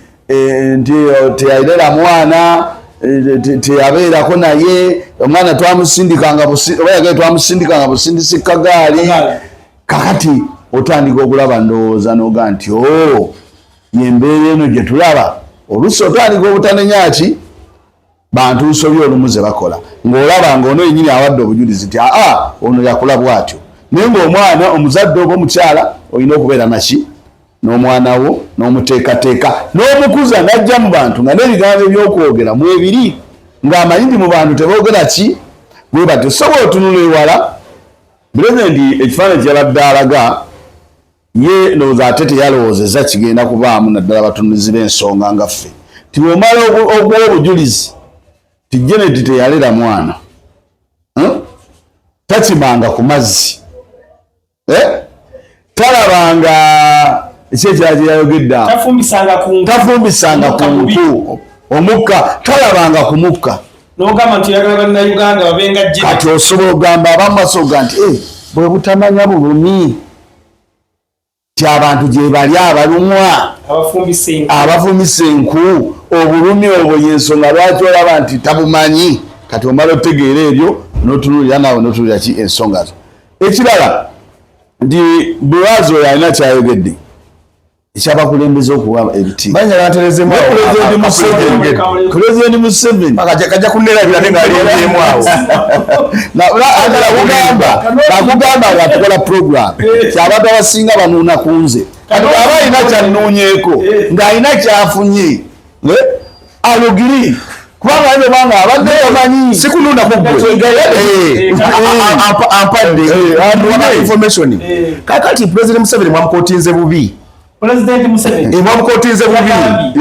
teyalera mwana teyabeerako naye omwana twamusindikanga busindisi kagaali kakati otandika okulaba ndowooza noga nti yembeera eno gye tulaba oluusi otandika obutanenya ki bantu nsobi olumu ze bakola ng'olaba ng'ono yennyini awadde obujulizi nti ono yakula bw'atyo naye ng'omwana omuzadde oba omukyala olina okubeera naki n'omwana wo n'omuteekateeka n'omukuza n'ajja mu bantu nga n'ebigambo ebyokwogera mu ebiri ng'amanyi nti mu bantu teboogera ki bwe batyo sobola otunula ewala pulezidenti ekifaananyi kyabadde alaga ye ndowooza ate teyalowoozeza kigenda kubaamu naddala abatunuzi b'ensonga nga ffe ti bw'omala okuwa obujulizi ti Janet teyalera mwana takimanga ku mazzi talabanga ekyekirala yayogedde tafumbisanga ku nku omukka talabanga ku mukka n'ogamba nti yagala bannayuganda babenga Janet kati osobola ogamba abamu basoga nti bwe butamanya bulumi ti abantu gye bali abalumwa abafumbisa enku obulumi obwo yensonga lwaki olaba nti tabumanyi kati omala otegeera ebyo n'otunulira naawe n'otunulira ki ensonga zo ekirala ndi Bulazo yalina kyayogedde ekyabakulembeze okuwa ebiti President Museveni kajja kunerabira ne ng'aliemu awo nakugamba nga tukola program kyabantu abasinga banuuna ku nze kati aba alina kyannoonyeeko ng'alina kyafunye alugiri kubanga ayobanga abadde bamanyi sikunuunaku ampadde information kakati President Museveni mwamukotinze bubi mwamukotinze bubi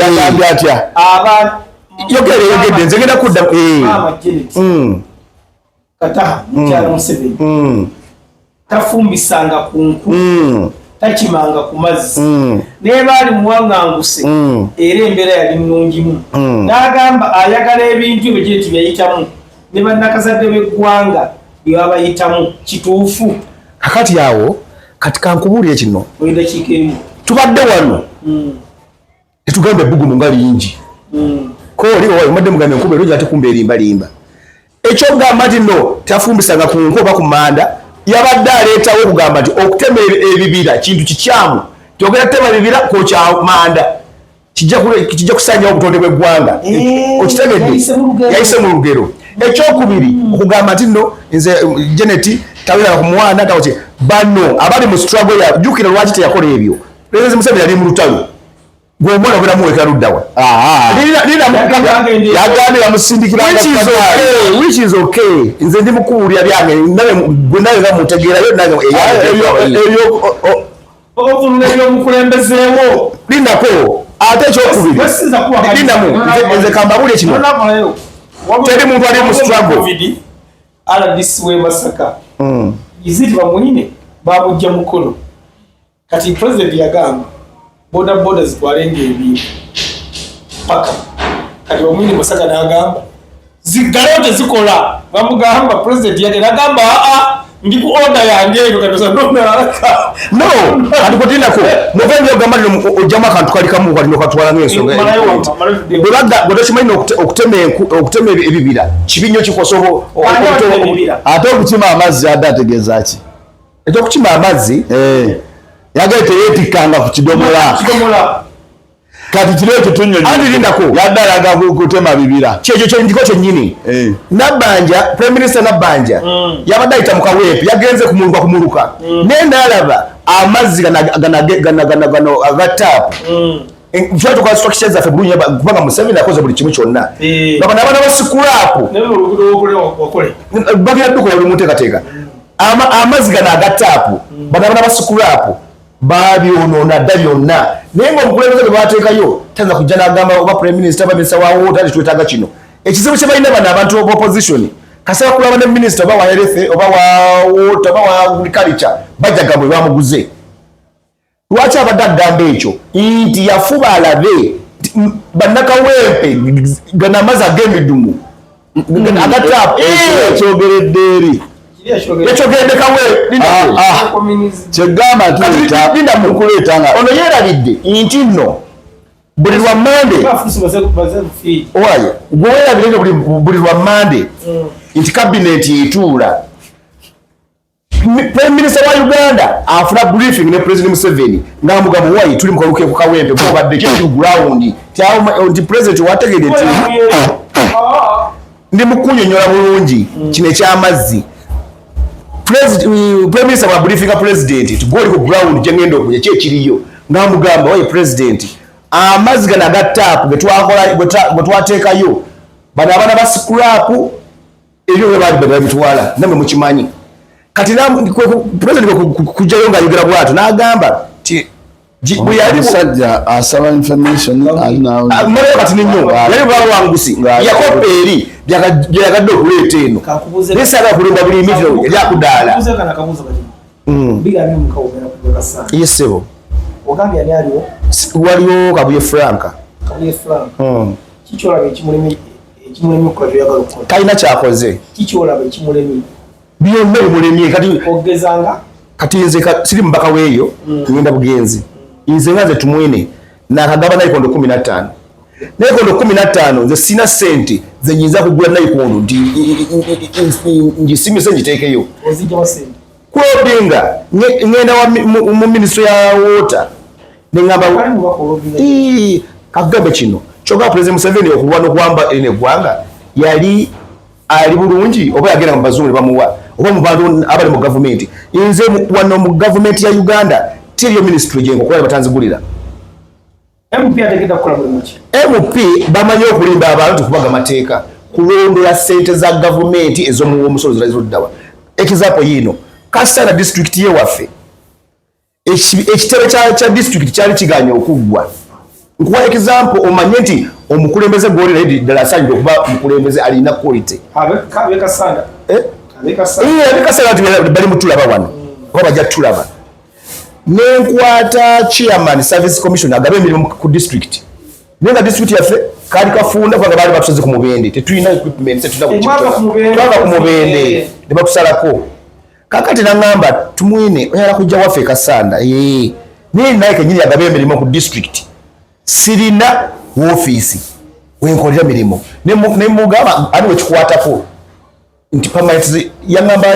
yagambye atya yogedde nze ngenda kudda Kataha mukyala Museveni tafumbisanga ku nku takimanga ku mazzi naye baali muwanganguse era embeera yali nnungimu n'agamba ayagala ebintu ebyo gye byayitamu ne bannakazadde b'eggwanga bye babayitamu kituufu kakati awo kati kankubuulire kino edakiika emu tubadde wano tetugamba ebbugumu nga lingi ko oli omadde mugambe enkuba erungi ate kumba erimbalimba ekyogamba nti no tafumbisanga ku nku oba ku manda yabadde aleetawo okugamba nti okutema ebibira kintu kikyamu tyogera tema bibira kokya manda kijja kusanyawo obutonde bw'eggwanga okitegedde yayise mu lugero ekyokubiri okugamba nti no nze Janet tawera ku mwana tawoche bano abali mu struggle ya jukira lwaki teyakola ebyo President Museveni yali mu lutalo gw'omwana obera muweka luddawa yagambye bamusindikira which is okay nze ndi mukuwulira byange nawe nga mutegeerayo ebyomukulembezeewo lindako ate ekyokubiri lindamu nze kambabulye kino teri muntu ali mu struggle RDC we Masaka iziti bamwine babujja mukolo kati president yagamba boda zitwalenga ebintu paka kati bamwine Masaka n'agamba zigalote zikola bamugamba president yagamba ndi ku order yange eyo katosa no alikotinako november yogamba lino ojama kantu kali kamu kali nokatwala ngensonga bwebadda kimanyi okutema ebibira kibinyo kikosobo ate okukima amazzi adde ategeeza ki ekyokukima amazzi yagaite yeetikkanga ku kidomola kati kiro ekyo tunyonyolindako yadde alaga kutema bibira kyekyo kyendiko kyennyini Nabbanja Prime Minister Nabbanja yabadde ayita mu kaweepi yagenze kumuluka naye naalaba amazzi gano agataapu twatukola structure zaffe bulungi kubanga Museveni akoze buli kimu kyonna bano abaana basikulapu bagenda dukola buli muteekateeka amazzi gano agataapu bano abaana basikulapu babyonoona dda byonna naye ng'omukulembeze bwe bateekayo tanza kujja n'agamba oba Prime Minister oba Minister wa Water tetwetaaga kino ekizibu kye balina bano abantu ba opposition kasaba kulaba ne Minister oba wa Health oba wa Water oba wa Agriculture bajjaga bwe bamuguze lwaki abadde agamba ekyo nti yafuba alabe bannakawempe gana amazzi ag'emidumu agataapu ekyogeredde eri yakyogedde kyegamba tukuleetanga ono yeerabidde nti nno buli lwa Mande gwe weerabire buli lwa Mande nti kabineti etuula Prime Minister wa Uganda afuna briefing ne President Museveni ng'amugamba wayi tuli mu kaluke ku kawempe kubadde kintu ground nti President wategedde nti ndi mukunyonyola bulungi kino eky'amazzi Prime Minister wa briefinga President tugoli ku ground jengendo okuja kyekiriyo ng'amugamba wayi President amazzi gano agataapu gwe twateekayo bano abaana ba scrap ebyo bwe baali babitwala namwe mukimanyi kati President kujjayo ng'ayogera bw'atyo n'agamba ti bwe yali musajja asaba information mmoyo kati n'ennyo yali bwawangusi yakopa eri byagadde okuleeta eno nesaga kulimba buli mitiro yali akudaala yesebo waliwo Kabuye Frank kalina kyakoze byonna bimulemye kati nze siri mubaka weeyo ngenda bugenzi nze nga nze tumwine nakagaba nayikondo 15 nayikondo 15 nze sina sente ze nyinza kugula nayikondo nti ngisimye se ngiteekeyo Kuodinga ngenda mu ministry ya water nengamba kagambe kino choka president Museveni okuwana kwamba ene gwanga yali ali bulungi oba yagenda mu bazungu bamuwa oba mu bantu abali mu government inze wano mu government ya Uganda tiriyo ministry jengo kwa batanzigulira MP ategeka kukola buli muki MP bamanyi okulimba abantu kubaga mateeka kulondola sente za government ezo mu omusolo ziraizoddawa example yino Kasana district ye waffe ekitebe cha district kyali kiganya okuggwa nkuwa example omanye nti omukulembeze goli ready dalasanje okuba mukulembeze alina quality abe Kasana bali mutulaba wano oba bajja tulaba nenkwata chairman service commission agabe emirimu ku district nenga district yaffe kali kafunda kwa bali batuze ku mubende tetulina equipment tetulina ku mubende ne bakusalako kakati nangamba tumwine oyala kujja waffe Kasanda nini naye kenyini agabe emirimu ku district sirina office wenkolera mirimo ne mugaba ani wekikwatako nti permanent yangamba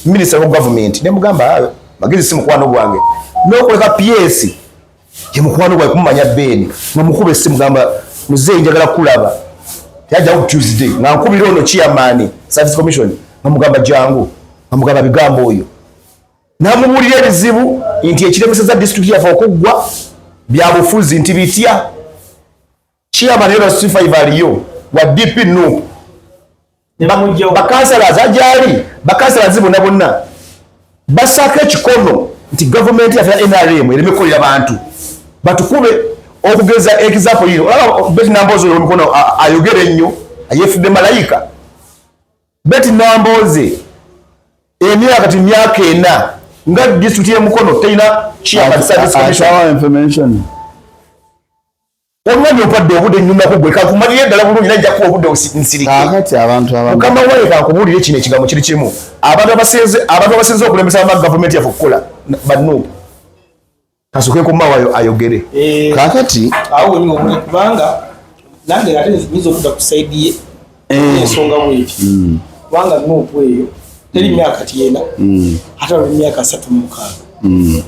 minister of government ne mugamba magezi simukwano gwange nokoleka PS ye mukwano gwa kumanya beni nomukube simu gamba muzeyi njagala kulaba yaja ku Tuesday ngankubira ono chairman service commission namugamba jangu namugamba bigambo oyo namubulira ebizibu nti ekiremesa za district yafa okugwa byabufuzi nti bitya chairman era C5 aliyo wa DP no bakansala zajali bakansala zibona bonna basaka ekikono nti government ya NRM ereme kolera abantu batukube okugeza example yino beti nambozo yo mikono ayogere nnyo ayefudde malayika beti namboze emyaka kati myaka ena nga district ye mukono teina chairman service commission information omwanya opadde obudde nyuma kugwe kakumalire ddala bulungi najja kuwa obudde nsirike kakati abantu mukama wawe kakubulire kino ekigambo kiri kimu abantu abasinze okulembesa ama government yafe okukola banno kasuke ku mawayo ayogere kakati awo ni omuli kubanga nange ate nzizo okudda ku side ye ensonga bweki kubanga nuupu eyo teri myaka tiena ate oli myaka 36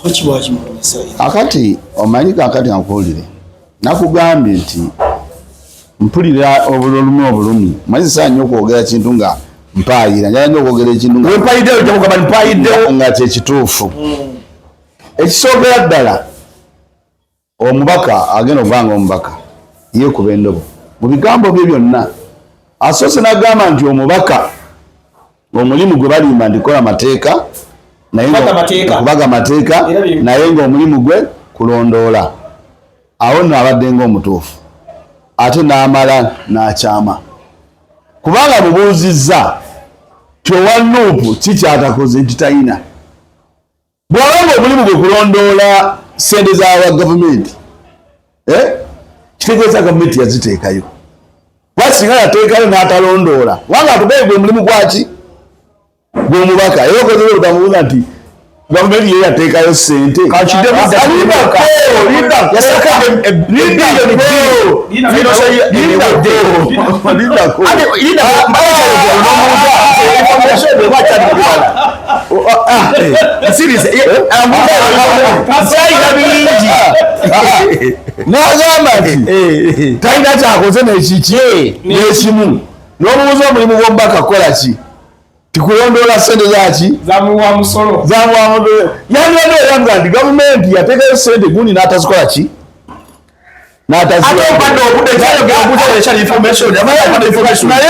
tokiwaki mutumisa akati omanyi kakati nkuwulire nakugambye nti mpulira obulumi mwazi saa nnyo okwogera kintu nga mpaayira njala nnyo okwogera ekintu nga kyekituufu ekisookera ddala omubaka agenda okubanga omubaka yeekuba endobo mu bigambo bye byonna asoose n'agamba nti omubaka omulimu gwe balimba ndikola mateeka okubaga mateeka naye ng'omulimu gwe kulondoola awo nno abadde ng'omutuufu ate n'amala n'akyama kubanga mubuuzizza kyowa nuupu kikyatakoze nti talina bw'abanga omulimu gwe kulondoola sente zawa gavumenti kitegeeza gavumenti yaziteekayo wasinga yateekayo n'atalondoola kubanga atugaye gwe mulimu gwaki gw'omubaka era okozere utamubuuza nti gavumenti ye yateekayo sente n'agamba nti talina kyakoze nekiki n'ekimu n'omubuuza omulimu gw'omubaka kukola ki tikulondoola sente zaki zamuwa musolo yandibadde erambula nti gavumenti yateekayo sente gundi n'atazikola ki naye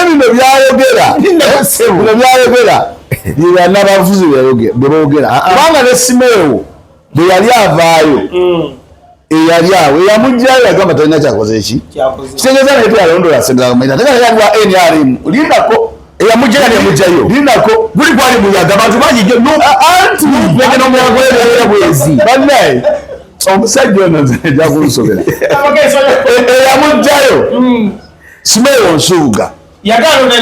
bino byayogera byebanabavuzi byeboogera kubanga ne Simeewo bwe yali avaayo eyali awo eyamugjayo yagamba talina kyakoze eki kitegeeza naye teyalondoola sente zagavumenti ate nga yaliwa NRM lindako eyamugjayo lindako guli gwali muyaga abantu bangi anti bwezi bannaye omusajja ono nja kunsobera eyamugjayo Simeewo Nsuuga yagamba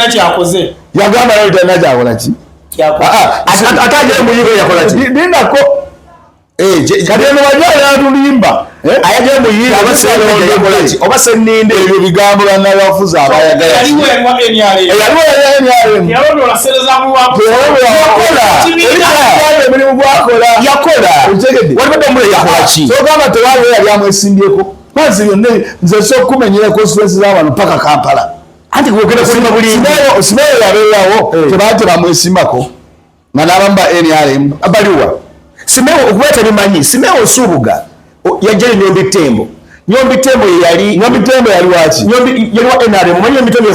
naye talina kyakola ki atajja muyigo yakola ki lindako kati eno bajala yatulimba ayaje muyinga oba seninde ebyo bigambo banabafuza abayagala sogamba tewaaliwo yali amwesimbyeko mazi byonna nze sokumenyereko stress z'abantu paka Kampala anti kwogera kulima bulimi simeyo yabeerawo tebaate bamwesimbako nga n'abamba NRM abaliwa simeyo okubeeta bimanyi simeyo osuubuga yajjali Nyombi Tembo yali waki yali wa NRM omanyi Nyombi Tembo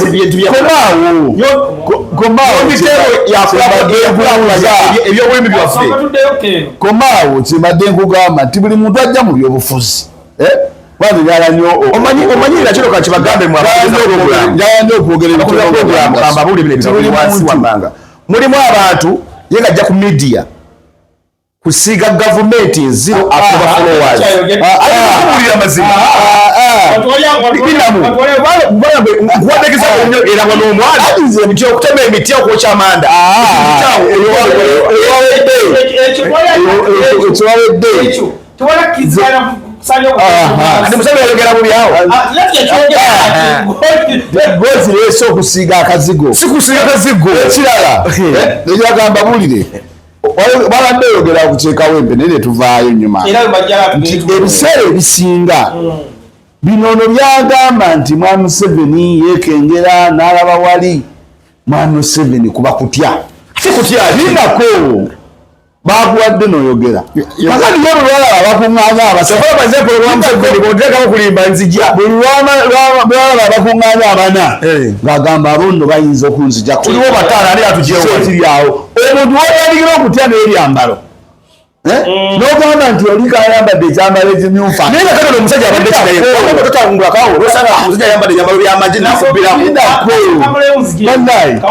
ebyobulimi byaffe komaawo kimbadde nkugamba nti buli muntu ajja mu byobufuzi wanjala nnyo omanyirira kino kakibagambe mulimu abantu ye gajja ku media kusiiga gavumenti enziro akuba followers ayawulira mazima nkuwadegeza nnyo era wano omwana nti okutema emiti okwokya amanda ekiwawedde musajja yayogera buli awo gozi leese okusiiga akazigo sikusiiga akazigo ekirala nejagamba bulire babadde oyogera kukyekawempe naye netuvaayo nyuma nti ebiseera ebisinga binono byagamba nti mwami Museveni yekengera n'alaba wali mwami Museveni kuba kutya sikutya linako bakuwadde noyogera kakati ye bulwalaba bakuŋŋaanya abasakulimba nzija buli lwalaba bakuŋŋaanya abana ng'agamba abo nno bayinza okunzija tuliwo bataala ani atugyewoekiryawo omuntu woyandikira okutya n'ebyambalo n'ogamba nti oli kayambadde ekyambalo ekimyufa naye nga katono omusajja abadde kinayetatangulakawo olwosanga omusajja ayambadde enyambalo byamagye nafubbiramu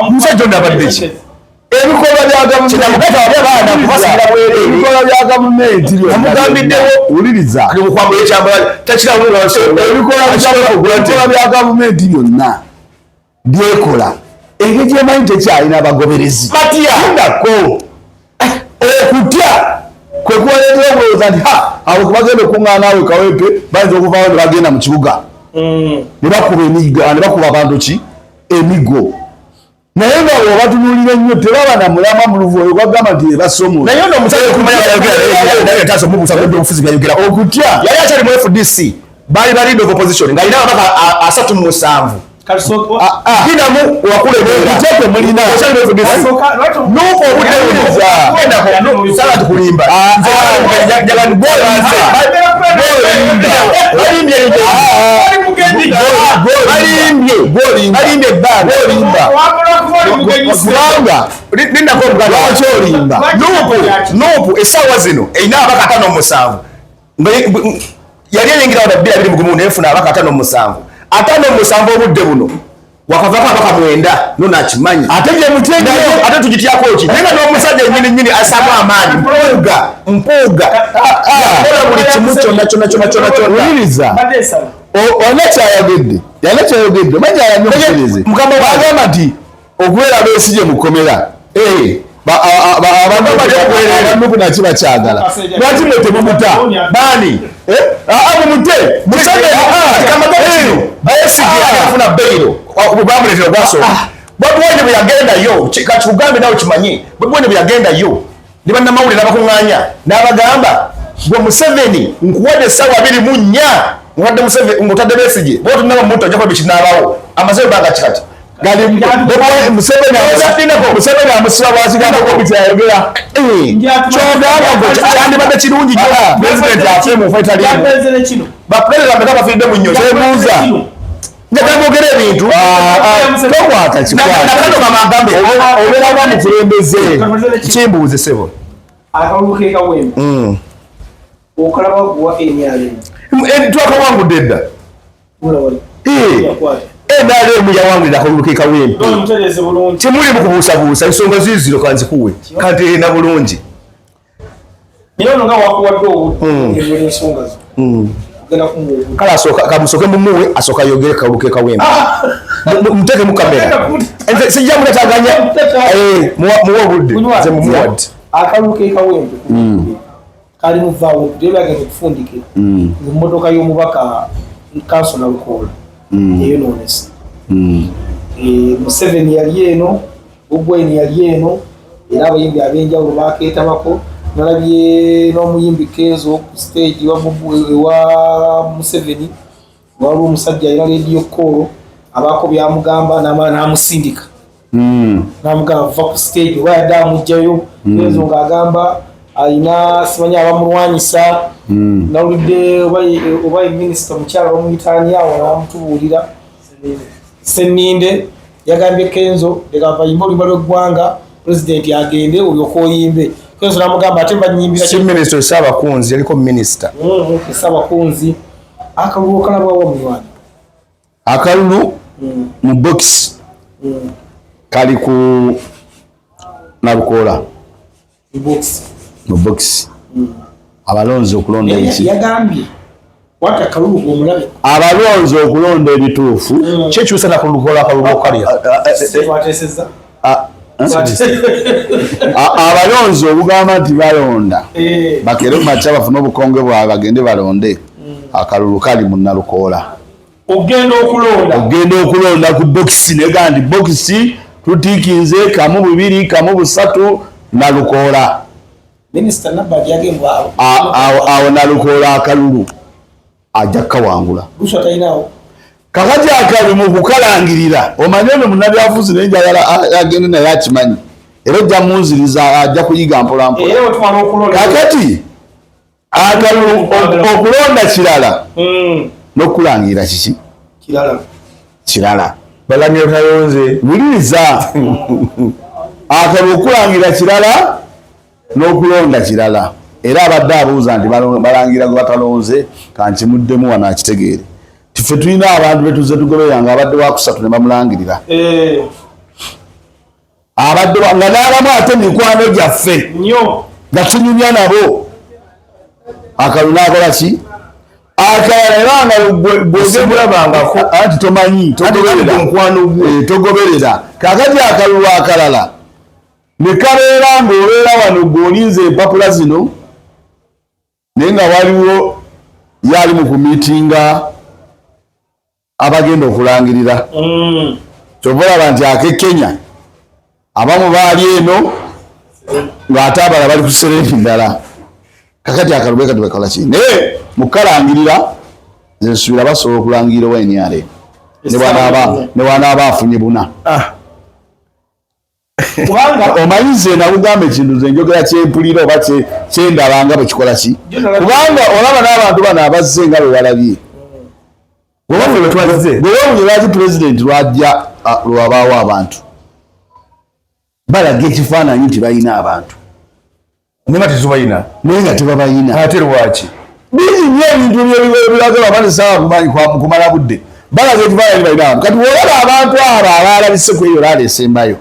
omusajja ono abadde ki ebikolwa bya gavumenti amugambiddewo wuliriza okwambala ekyambalo ebikola bya gavumenti byonna byekola engeri gyemanyi tekyalina abagoberezi batiyandako okutya kwekuwaleetera okulowooza nti abo kubagenda okuŋŋaana awe Kawempe bayinza okuvaawo ne bagenda mu kibuga ne bakuba abantu ki emigo naye nga bw'obatunuulira ennyo tebaba na mulama mu luvu gwagamba nti ebasomo naye ono omusajja obufuzi byayogera okutya yali akyali mu FDC baali balinde of opposition nga alina ababaka 37 binamu wakuleberakuteeke mulina nuko obuddeusala tukulimba balimbye ebbanga linako omuganda nupu essaawa zino erina abaka 57 yali eyingira wano 2 nefuna abaka 57 obudde buno wakavako abaka 9 nonakimanyi ate tugityako ki naye nga n'omusajja nyini asaba amaanyi mpuuga yakola buli kimu kyonna kyayogedde omanyi ayanyomukereze bagamba nti okubeera beesije mukomera abantu kunaki bakyagala lwaki mwe temumuta baani mumute ayesigeafuna beiro bamuletera gwasooka bwebwonye bwe yagendayo kakikugambe nawe kimanyi bwebwonye bwe yagendayo ne bannamawulire n'abakuŋŋaanya n'abagamba gwe Museveni nkuwadde essaawa 24 ng'otadde Besigye bwotunaba muto ojja kuba bikinaabawo amaze ebbanga kikati Museveni amusiba bwasigandako bikyayogera kyandibadde kirungi nnyo pulezidenti afee mu nfa etaliimu bapulezidenti ameka bafiiridde mu nnyo kyebuuza njagala ogera ebintu tokwata nakano kamagambe obeeramu mukulembeze kimbuuze sebo akalulu ke Kawempe okalaba guwa enyalemu twakawangudde edda NRM yawangulira akalulu ke Kawempe temuli mu kubuusabuusa ensonga ziziro kanzikuwe kante erina bulungi kale kamusooke mumuwe asooka yogere akalulu ke Kawempe muteeke mu kamera sijja muletaganya muwe obudde nze mumuwadde akalulu ke Kawempe kali muvaawo debe agende kufundikira emmotoka y'omubaka kansona Lukola eyo noonesa Museveni yali eno Bugweni yali eno era abayimbi ab'enjawulo bakeetabako nalabye n'omuyimbi Kenzo ku stage wa Museveni waliwo omusajja era radio call abaako byamugamba n'amusindika namugamba va ku stage wayadde amugjayo Kenzo ng'agamba alina simanyi abamulwanyisa nawulidde oba minisita omukyala bamuyitaani awo n'amutubuulira Senninde yagambye Kenzo leka bayimba oluyimba lw'eggwanga pulezidenti agende olyoka oyimbe Kenzo n'amugamba ate banyimbira si minisita Ssaabakunzi yaliko minisita Ssaabakunzi akalulu okalabwawa mulwana akalulu mu box kali ku Nalukola mu box abalonzi okulonda eki yagambye wati akalulu omulabe abalonzi okulonda ebituufu kyekyusa nakululukola akalulu okalya wateseza abalonzi obugamba nti balonda bakere mumakya bafune obukonge bwabwe bagende balonde akalulu kali mu Nalukola ogenda okulonda ku bokisi nega ndi bokisi tutiikinze kamu bubiri kamu busatu Nalukola minisita Nabbali yagembwa awo Nalukola akalulu ajja kawangula lusha tayinawo kakati akali mu kukalangirira omanye ono munnabyafuzi naye njagala agende naye akimanyi era ojja munziriza ajja kuyiga mpolampola kakati akalulu okulonda kirala n'okulangirira kiki kirala balangira tayonze buliriza akalulu okulangirira kirala n'okulonda kirala era abadde abuuza nti balangira gwe batalonze kankimuddemu wano akitegeere tife tulina abantu betuze tugoberera nga abadde wakusatu ne bamulangirira abadde nga n'abamu ate mikwano gyaffe nga tunyumya nabo akalulu n'akola ki akalala era nga bwegembulabangako anti tomanyi togoberera kakati akalulu akalala ne kabeera ng'obeera wano g'olinze empapula zino naye nga waliwo yali mu kumiitinga abagenda okulangirira kyova olaba nti ak'Ekenya abamu baali eno ng'ate abala bali ku sereni ndala kakati akalulu kati bakola ki naye mukalangirira nze nsuubira basobola okulangirira WNR ne bwanaaba afunye buna omanyi nze nakugamba ekintu nze njogera kyempulira oba kyendabanga bwe kikola ki kubanga olaba n'abantu bano abazze nga bwe balabye bwewabunye lwaki pulezidenti lwajja lwabaawo abantu balaga ekifaananyi nti balina abantu naye nga tebabayina ate lwaki bingi nnyo ebintu ebiraga abanesaakumanyi kumala budde balaga ekifaananyi balina abantu kati bwolaba abantu abo abalabise ku eyo laalesembayo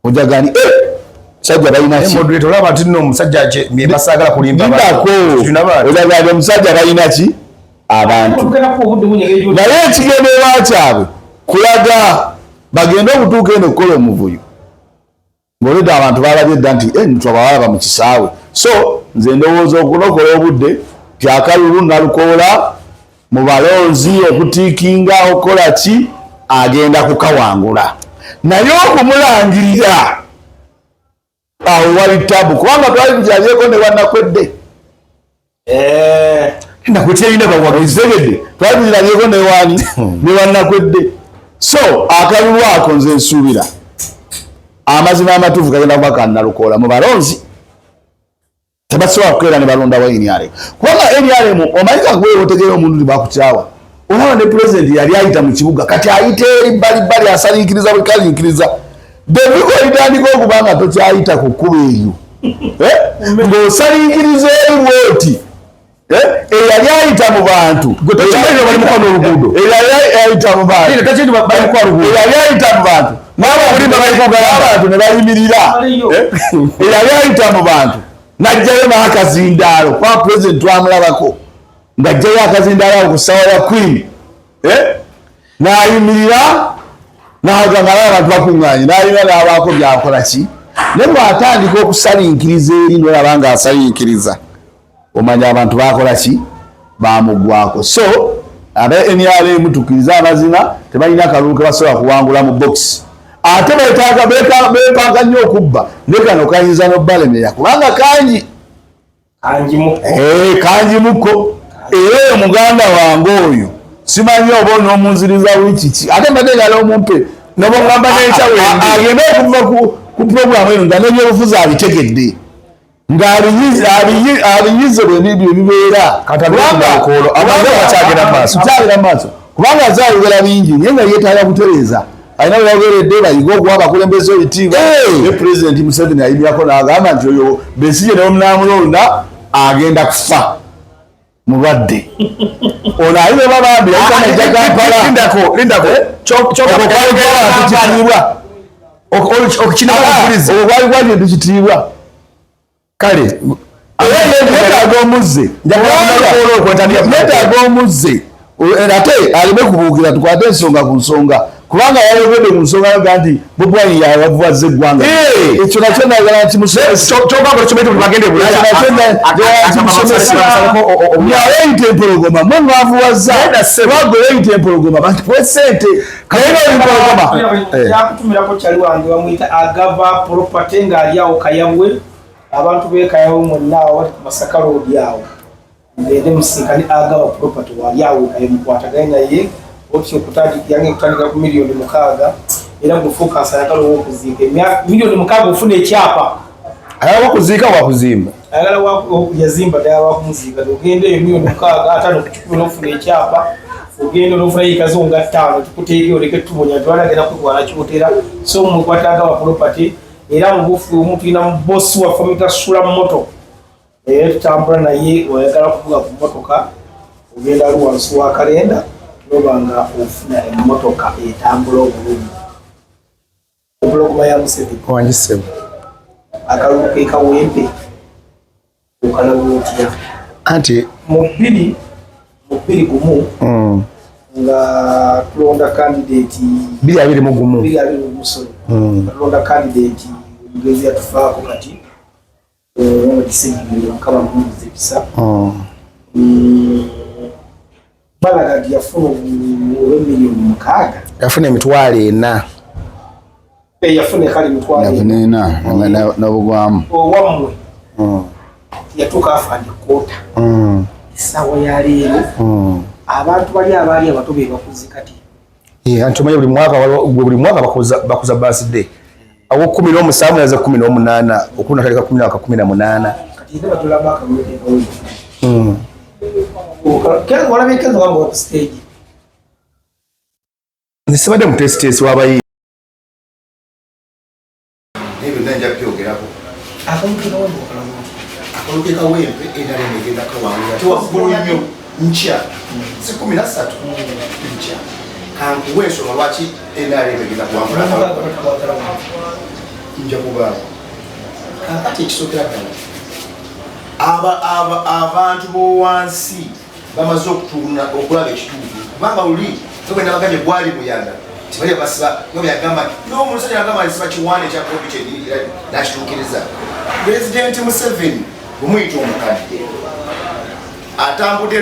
ojagani sajja balinaki moderator olaba nti nno omusajja basagala kulimba ojagani omusajja balinaki abantu naye ekigendererwa kyabwe kulaga bagende okutuuka eno okukola omuvuyo ng'oleda abantu balabye dda nti ntwabalaba mu kisaawe so nze ndowooza okulokola obudde ti akalulu Nalukola mu balonzi okutiikinga okukola ki agenda kukawangula naye okumulangirira awo wali tabu kubanga twali tujalyeko ne Wannakwedde nakutyalina bawagizegedde twali tujalyeko ne Wannakwedde so akalulu ako nze nsuubira amazima amatuufu kagenda kuba ka Nalukola mu balonzi tebasobola kukeera ne balonda wa NRM kubanga NRM omanyika kubeera otegeera omuntu ti bakukyawa olaba ne pulezidenti yali ayita mu kibuga kati ayita eri bbalibbali asalinkiriza bwe kalinkiriza deviko litandika okuba nga tokyayita ku kkuba eyo ng'osalinkiriza eri bwoti eyali ayita mu bantu eyali ayita mu bantu n'abantu ne bayimirira eyali ayita mu bantu n'ajjayo n'akazindaalo kwa pulezidenti twamulabako ng'ajjayo akazindaalo ku ssawa ya Queen n'ayimirira n'agamba abantu bakuŋŋaanye n'alina n'abaako byakola ki ne bw'atandika okusalinkiriza eri n'olaba ng'asalinkiriza omanya abantu bakola ki bamugwako. So aba NRM tukiriza amazima tebalina akalulu ke basobola kuwangula mu box ate bepanga nnyo okubba ne kano kayinza n'obbalemera kubanga kangi kangi muko era omuganda wange oyo simanyi oba onoomunziriza wikiki ate mbadde ngala omumpe nobongamba nekyawe agenda okuva ku puroguramu eno nga nebyobufuzi abitegedde ng'abiyize bwenibyo ebibeera kyagera maaso kubanga azaayogera bingi naye nga yeetaaga kutereeza alina bweyageredde bayiga okuwa abakulembeze ebitiibwa ne pulezidenti Museveni ayimirako n'agamba nti oyo Besigye nebamunamulonda agenda kufa mulwadde ono ayibe babambi yaitaneja kampalaokwaligwali tukitiibwa kale netaaga omuzze ate aleme kubuukira tukwate ensonga ku nsonga kubanga yayogedde mu nsonga yoga nti Bobi Wine yabavuwazza eggwanga ekyo nakyo nagala nti musomesiyaweyita empologoma mwe mwavuwazza lwagwe weyita empologoma bantu pwesente kaempologoma yakutumirako kyali wange bamuyita agava property ng'ali awo kayabwe abantu bekayawo mwenna wali ku Masaka road awo ngende musinkani agava property wali awo kayemukwataganye naye option kutandika ku miliyoni 6 era mu focus ayagala okuziika miliyoni 6 ofuna ekyapa ayagala okuziika wakuzimba ayagala yazimba daya wakumuziika ogende eyo miliyoni 6 atano kuchukula ofuna ekyapa ogende ofuna yikazo nga 5 tukuteeke oleke tubonya twalagenda kutwala kyotera so mu kwataga wa property era mubufu omuntu ina boss wa famita sula moto tutambula naye oyagala kuvuga ku motoka ogenda luwansi wa kalenda nobanga ofuna emotoka etambula obulungi obulogoma ya Museveni wanjisema akalulu ke kawempe okalabutya anti mubiri gumu nga tulonda candidate 220 musoro tulonda candidate mugezi atufaako kati disengi kama mbuzi bisa balaga yafuna miliyoni 6 yafuna emitwalo 4 yafuna kali mitwalo 4 n'obugwamu owamwe yatuuka afande kota sawa ya leero abantu bali abato be bakuzi kati anti omanyi buli mwaka bakuza birthday awo 17 yaza 18 okuna kaleka 18 kati ndio batulaba akamwete kero wala bekenzo wangu ku stage nisibadde mu test wabayi nibyo nanja byogerako akamukira wangu akalukeka wempe endala negenda kawangula tuwakulu nnyo ncha si 13 ncha kankuweso lwaki endala negenda kuwangula nja kubaako kakati ekisokera ddala abantu b'owansi bamaze okulaba ekituufu kubanga luli togenda bagambye gwali muyaga tibali basiba nga yagamba n'omusajja yagamba alisiba kiwaane ekya covid nakituukiriza pulezidenti Museveni bwemuyita omukadde atambudde